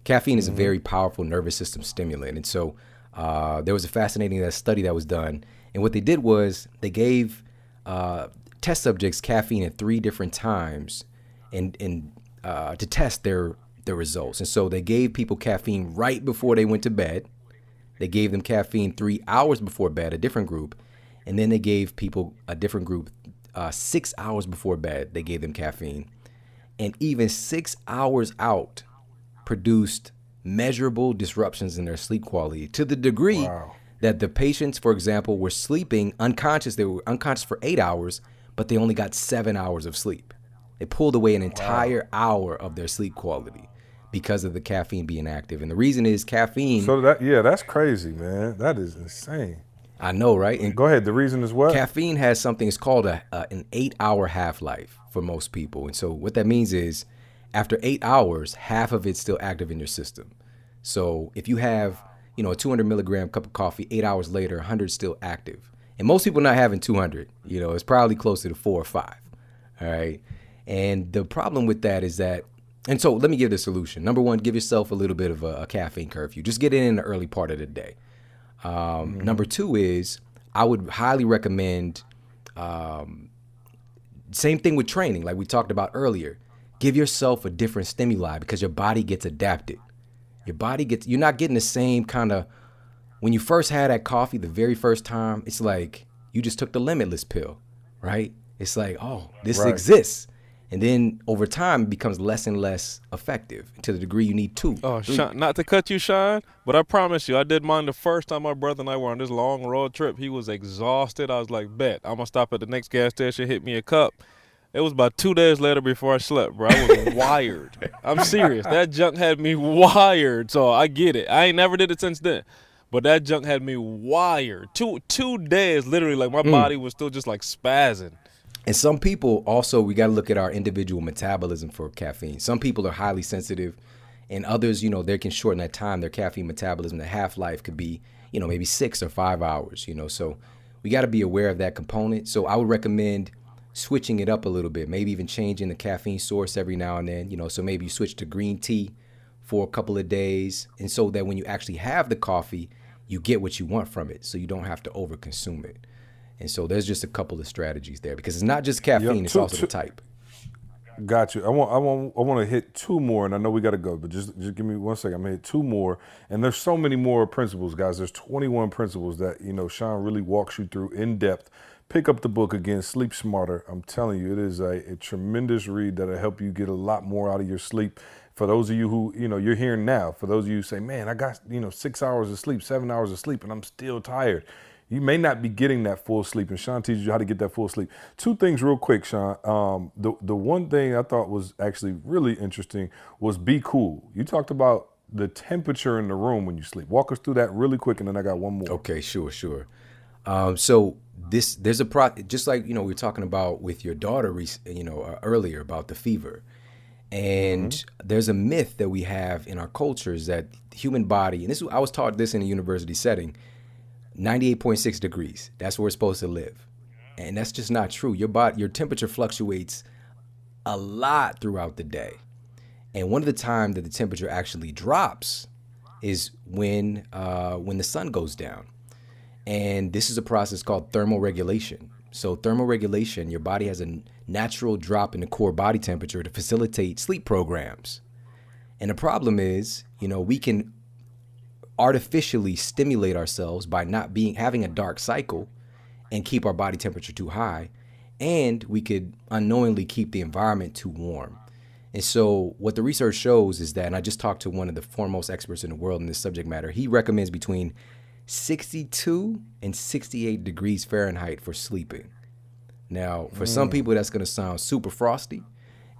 Caffeine is a very powerful nervous system stimulant, and so there was a fascinating study that was done, and what they did was they gave test subjects caffeine at 3 different times and to test their results. And so they gave people caffeine right before they went to bed. They gave them caffeine 3 hours before bed, a different group. And then they gave people, a different group, 6 hours before bed, they gave them caffeine. And even 6 hours out produced measurable disruptions in their sleep quality to the degree that the patients, for example, were sleeping unconscious. They were unconscious for 8 hours, but they only got 7 hours of sleep. It pulled away an entire hour of their sleep quality because of the caffeine being active. And the reason is caffeine. So that's crazy, man. That is insane. I know, right? And go ahead. The reason is what? Caffeine has something, it's called an 8-hour half-life for most people. And so what that means is after 8 hours, half of it's still active in your system. So if you have, a 200 milligram cup of coffee, 8 hours later, 100 is still active. And most people are not having 200, it's probably closer to 4 or 5. All right. And the problem with that is that, and so let me give the solution. Number one, give yourself a little bit of a caffeine curfew. Just get it in the early part of the day. Number two is I would highly recommend, same thing with training, like we talked about earlier. Give yourself a different stimuli because your body gets adapted. You're not getting the same kind of, when you first had that coffee the very first time, it's like you just took the limitless pill, right? It's like, oh, this exists. And then over time, it becomes less and less effective to the degree you need 2. Oh, 3. Sean, not to cut you, Sean, but I promise you, I did mine the first time my brother and I were on this long road trip. He was exhausted. I was like, bet, I'm going to stop at the next gas station, hit me a cup. It was about 2 days later before I slept, bro. I was wired. I'm serious. That junk had me wired, so I get it. I ain't never did it since then. But that junk had me wired. Two days, literally, like my body was still just like spazzing. And some people also, we got to look at our individual metabolism for caffeine. Some people are highly sensitive, and others, they can shorten that time. Their caffeine metabolism, the half-life could be, maybe 6 or 5 hours, So we got to be aware of that component. So I would recommend switching it up a little bit, maybe even changing the caffeine source every now and then, so maybe you switch to green tea for a couple of days, and so that when you actually have the coffee, you get what you want from it, so you don't have to overconsume it. And so there's just a couple of strategies there, because it's not just caffeine, it's also the type. Got you. I want to hit 2 more, and I know we got to go, but just give me 1 second. I'm gonna hit 2 more, and there's so many more principles, guys. There's 21 principles that Sean really walks you through in depth. Pick up the book again, Sleep Smarter. I'm telling you, it is a tremendous read that'll help you get a lot more out of your sleep. For those of you who, you're hearing now, for those of you who say, man, I got, 6 hours of sleep, 7 hours of sleep, and I'm still tired. You may not be getting that full sleep, and Sean teaches you how to get that full sleep. 2 things real quick, Sean. The one thing I thought was actually really interesting was be cool. You talked about the temperature in the room when you sleep. Walk us through that really quick, and then I got one more. Okay, sure. So there's a just like we were talking about with your daughter, earlier about the fever, and there's a myth that we have in our cultures that the human body, and I was taught this in a university setting, 98.6 degrees. That's where it's supposed to live, and that's just not true. Your temperature fluctuates a lot throughout the day, and one of the times that the temperature actually drops is when the sun goes down. And this is a process called thermoregulation. So thermoregulation, your body has a natural drop in the core body temperature to facilitate sleep programs. And the problem is, we can artificially stimulate ourselves by not having a dark cycle and keep our body temperature too high. And we could unknowingly keep the environment too warm. And so what the research shows is that, and I just talked to one of the foremost experts in the world in this subject matter, he recommends between 62 and 68 degrees Fahrenheit for sleeping. Now, for some people, that's going to sound super frosty.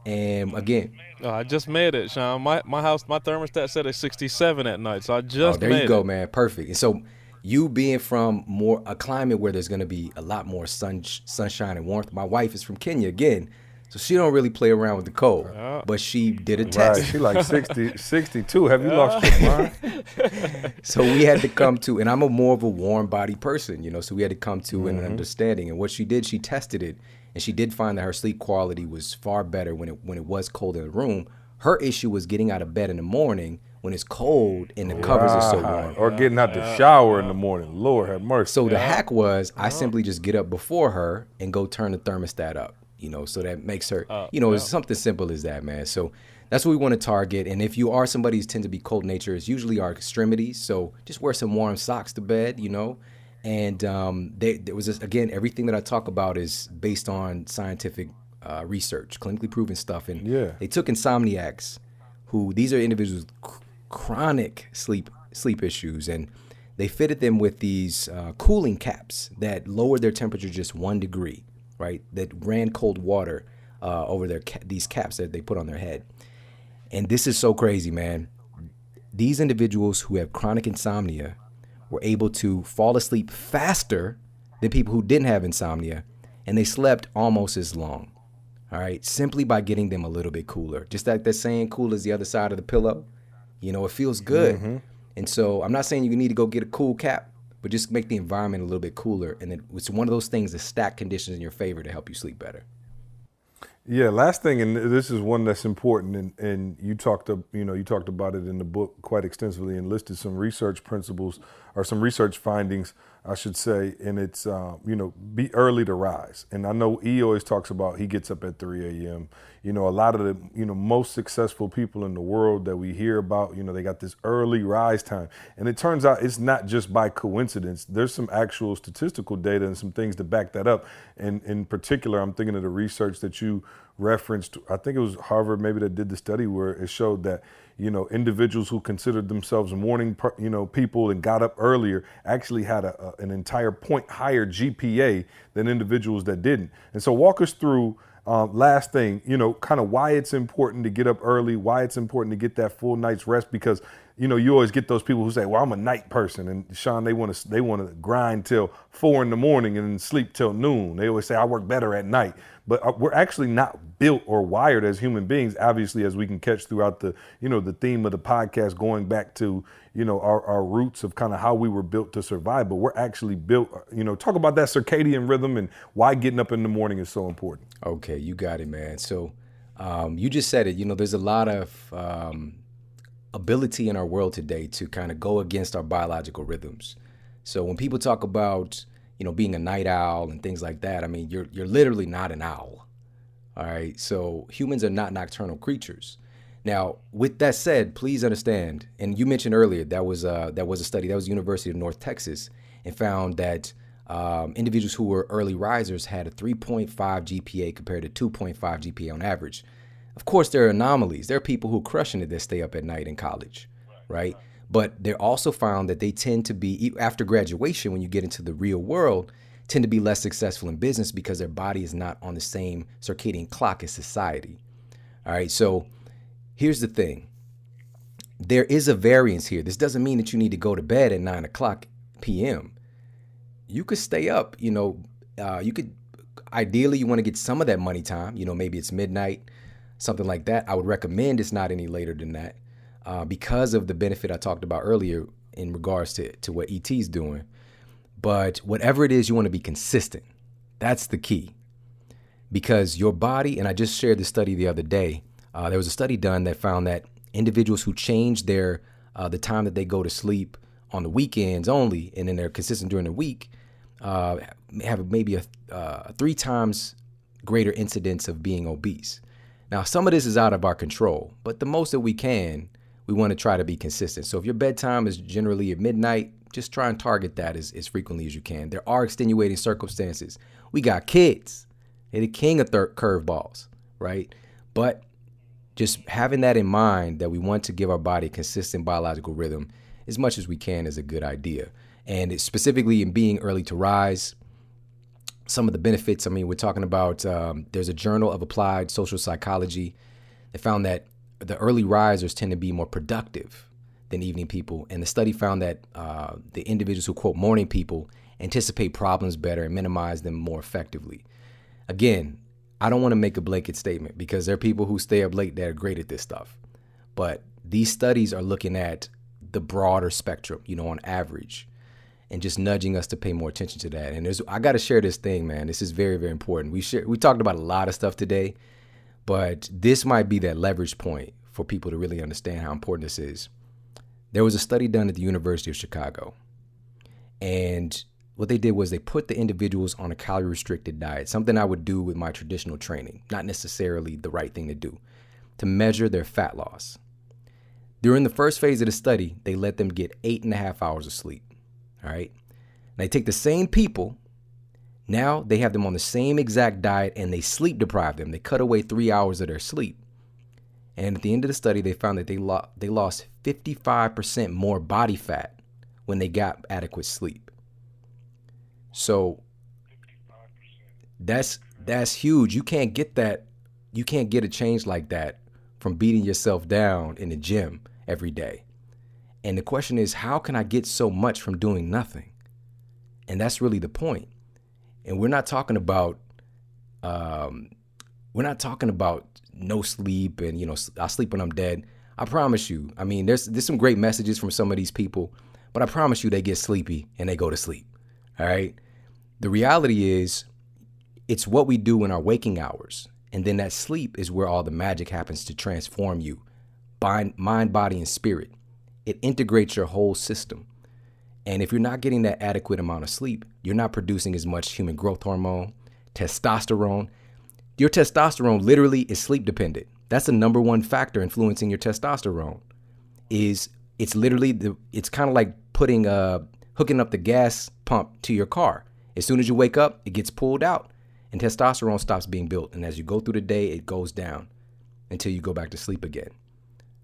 And again, I just made it, Sean. My house, my thermostat said it's 67 at night, so I just made it. There you go, man. Perfect. And so you being from a climate where there's going to be a lot more sunshine and warmth. My wife is from Kenya again, so she don't really play around with the cold, but she did a test. Right, she like 62. Have you lost your mind? So we had to come to, and I'm more of a warm body person, so we had to come to an understanding. And what she did, she tested it, and she did find that her sleep quality was far better when it was cold in the room. Her issue was getting out of bed in the morning when it's cold and the covers are so warm. Or getting out the shower in the morning. Lord have mercy. So the hack was I simply just get up before her and go turn the thermostat up. So that makes her, it's something simple as that, man. So that's what we want to target. And if you are somebody who tends to be cold nature, it's usually our extremities. So just wear some warm socks to bed, And there was again, everything that I talk about is based on scientific research, clinically proven stuff. And they took insomniacs these are individuals with chronic sleep issues, and they fitted them with these cooling caps that lowered their temperature just 1 degree. Right, that ran cold water over these caps that they put on their head. And this is so crazy, man. These individuals who have chronic insomnia were able to fall asleep faster than people who didn't have insomnia, and they slept almost as long. All right, simply by getting them a little bit cooler. Just like that saying, cool as the other side of the pillow. It feels good. And so I'm not saying you need to go get a cool cap, but just make the environment a little bit cooler. And it's one of those things that stack conditions in your favor to help you sleep better. Yeah, last thing, and this is one that's important, and you talked about it in the book quite extensively and listed some research principles or some research findings, I should say, and it's, be early to rise. And I know E always talks about he gets up at 3 a.m. A lot of the, most successful people in the world that we hear about, they got this early rise time. And it turns out it's not just by coincidence. There's some actual statistical data and some things to back that up. And in particular, I'm thinking of the research that you referenced. I think it was Harvard maybe that did the study where it showed that, individuals who considered themselves morning, people and got up earlier actually had an entire point higher GPA than individuals that didn't. And so walk us through, last thing, kind of why it's important to get up early, why it's important to get that full night's rest, because, you always get those people who say, well, I'm a night person. And Sean, they want to grind till 4 a.m. and sleep till noon. They always say, I work better at night. But we're actually not built or wired as human beings, obviously, as we can catch throughout the, the theme of the podcast, going back to, our roots of kind of how we were built to survive. But we're actually built, talk about that circadian rhythm and why getting up in the morning is so important. Okay, you got it, man. So you just said it, there's a lot of ability in our world today to kind of go against our biological rhythms. So when people talk about, being a night owl and things like that, I mean, you're literally not an owl. All right. So humans are not nocturnal creatures. Now, with that said, please understand, and you mentioned earlier that was a study that was University of North Texas, and found that individuals who were early risers had a 3.5 GPA compared to 2.5 GPA on average. Of course, there are anomalies. There are people who are crushing it that stay up at night in college, right? But they're also found that they tend to be, after graduation, when you get into the real world, tend to be less successful in business because their body is not on the same circadian clock as society. All right, so here's the thing. There is a variance here. This doesn't mean that you need to go to bed at 9 o'clock p.m. You could stay up, ideally you want to get some of that money time, maybe it's midnight, something like that. I would recommend it's not any later than that. Because of the benefit I talked about earlier in regards to what ET's doing. But whatever it is, you want to be consistent. That's the key. Because your body, and I just shared this study the other day, there was a study done that found that individuals who change the time that they go to sleep on the weekends only, and then they're consistent during the week, have maybe a 3 times greater incidence of being obese. Now, some of this is out of our control, but the most that we want to try to be consistent. So if your bedtime is generally at midnight, just try and target that as frequently as you can. There are extenuating circumstances. We got kids. They're the king of curveballs, right? But just having that in mind, that we want to give our body a consistent biological rhythm as much as we can, is a good idea. And specifically in being early to rise, some of the benefits, we're talking about, there's a Journal of Applied Social Psychology that found that the early risers tend to be more productive than evening people. And the study found that the individuals who quote morning people anticipate problems better and minimize them more effectively. Again, I don't want to make a blanket statement because there are people who stay up late that are great at this stuff. But these studies are looking at the broader spectrum, on average, and just nudging us to pay more attention to that. And I got to share this thing, man. This is very, very important. We talked about a lot of stuff today, but this might be that leverage point for people to really understand how important this is. There was a study done at the University of Chicago. And what they did was they put the individuals on a calorie-restricted diet, something I would do with my traditional training, not necessarily the right thing to do, to measure their fat loss. During the first phase of the study, they let them get 8.5 hours of sleep. All right. They take the same people. Now they have them on the same exact diet and they sleep deprive them. They cut away 3 hours of their sleep. And at the end of the study, they found that they lost 55% more body fat when they got adequate sleep. So that's huge. You can't get that. You can't get a change like that from beating yourself down in the gym every day. And the question is, how can I get so much from doing nothing? And that's really the point. And we're not talking about no sleep and, I sleep when I'm dead. I promise you. There's some great messages from some of these people, but I promise you they get sleepy and they go to sleep. All right. The reality is it's what we do in our waking hours. And then that sleep is where all the magic happens to transform you, mind, body, and spirit. It integrates your whole system. And if you're not getting that adequate amount of sleep, you're not producing as much human growth hormone, testosterone. Your testosterone literally is sleep dependent. That's the number one factor influencing your testosterone. It's kind of like hooking up the gas pump to your car. As soon as you wake up, it gets pulled out and testosterone stops being built. And as you go through the day, it goes down until you go back to sleep again.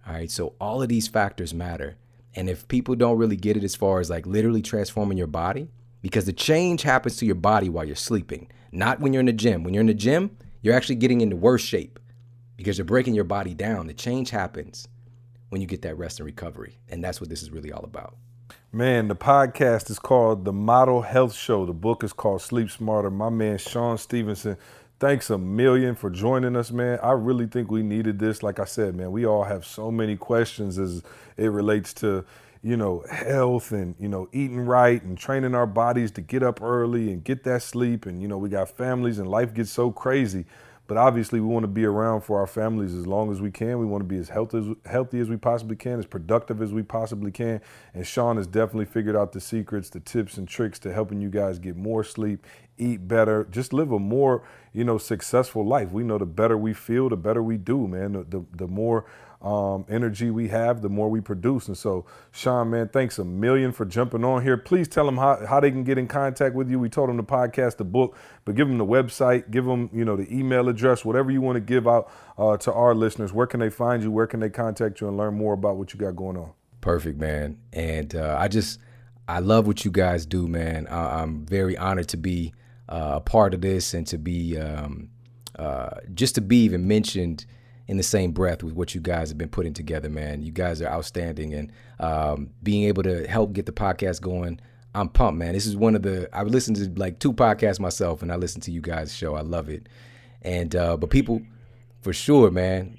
All right. So all of these factors matter. And if people don't really get it as far as like literally transforming your body, because the change happens to your body while you're sleeping, not when you're in the gym. When you're in the gym, you're actually getting into worse shape because you're breaking your body down. The change happens when you get that rest and recovery. And that's what this is really all about. Man, the podcast is called The Model Health Show. The book is called Sleep Smarter. My man, Sean Stevenson, thanks a million for joining us, man. I really think we needed this. Like I said, man, we all have so many questions as it relates to, health and, eating right and training our bodies to get up early and get that sleep. And, we got families and life gets so crazy. But obviously, we want to be around for our families as long as we can. We want to be as healthy as we possibly can, as productive as we possibly can. And Sean has definitely figured out the secrets, the tips and tricks to helping you guys get more sleep, eat better, just live a more, successful life. We know the better we feel, the better we do, man. The more energy we have, the more we produce. And so, Sean, man, thanks a million for jumping on here. Please tell them how they can get in contact with you. We told them the podcast, the book, but give them the website, give them, the email address, whatever you want to give out to our listeners. Where can they find you? Where can they contact you and learn more about what you got going on? Perfect, man. And I love what you guys do, man. I'm very honored to be a part of this and to be just to be even mentioned in the same breath with what you guys have been putting together, man. You guys are outstanding, and being able to help get the podcast going, I'm pumped, man. This is I've listened to like 2 podcasts myself, and I listen to you guys' show. I love it. And but people, for sure, man,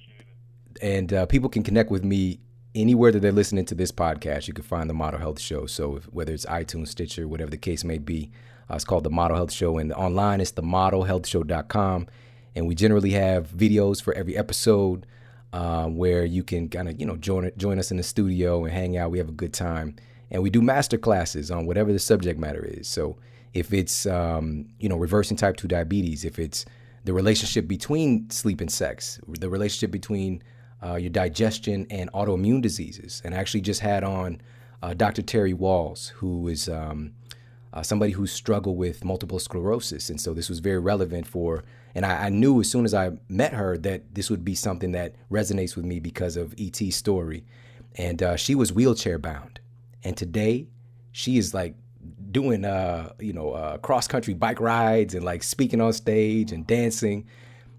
and people can connect with me anywhere that they're listening to this podcast. You can find the Model Health Show. So whether it's iTunes, Stitcher, whatever the case may be, it's called the Model Health Show, and online it's themodelhealthshow.com. And we generally have videos for every episode where you can kind of, join us in the studio and hang out. We have a good time. And we do master classes on whatever the subject matter is. So if it's, reversing type 2 diabetes, if it's the relationship between sleep and sex, the relationship between your digestion and autoimmune diseases. And I actually just had on Dr. Terry Walls, who is somebody who struggled with multiple sclerosis. And so this was very relevant and I knew as soon as I met her that this would be something that resonates with me because of E.T.'s story. And she was wheelchair bound. And today she is like doing, cross-country bike rides and like speaking on stage and dancing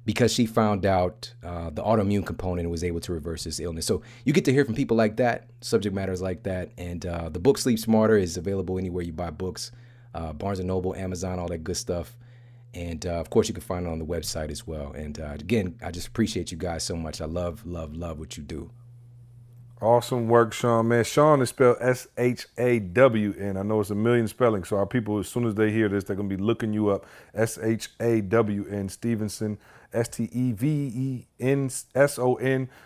because she found out the autoimmune component and was able to reverse this illness. So you get to hear from people like that, subject matters like that. And the book Sleep Smarter is available anywhere you buy books, Barnes & Noble, Amazon, all that good stuff. And of course, you can find it on the website as well. And again, I just appreciate you guys so much. I love what you do. Awesome work, Sean, man. Sean is spelled S-H-A-W-N. I know it's a million spellings, so our people, as soon as they hear this, they're going to be looking you up. S-H-A-W-N, Stevenson, S-T-E-V-E-N-S-O-N.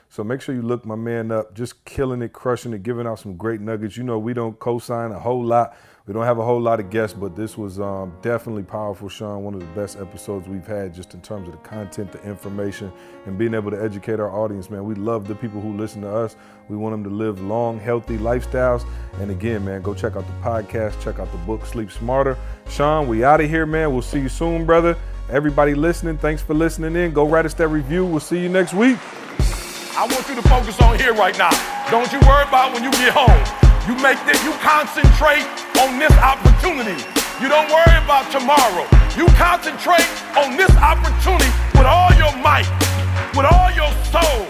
So make sure you look my man up. Just killing it, crushing it, giving out some great nuggets. We don't co-sign a whole lot. We don't have a whole lot of guests, but this was definitely powerful, Sean. One of the best episodes we've had just in terms of the content, the information, and being able to educate our audience, man. We love the people who listen to us. We want them to live long, healthy lifestyles. And again, man, go check out the podcast, check out the book, Sleep Smarter. Sean, we out of here, man. We'll see you soon, brother. Everybody listening, thanks for listening in. Go write us that review. We'll see you next week. I want you to focus on here right now. Don't you worry about when you get home. You concentrate on this opportunity. You don't worry about tomorrow. You concentrate on this opportunity with all your might, with all your soul.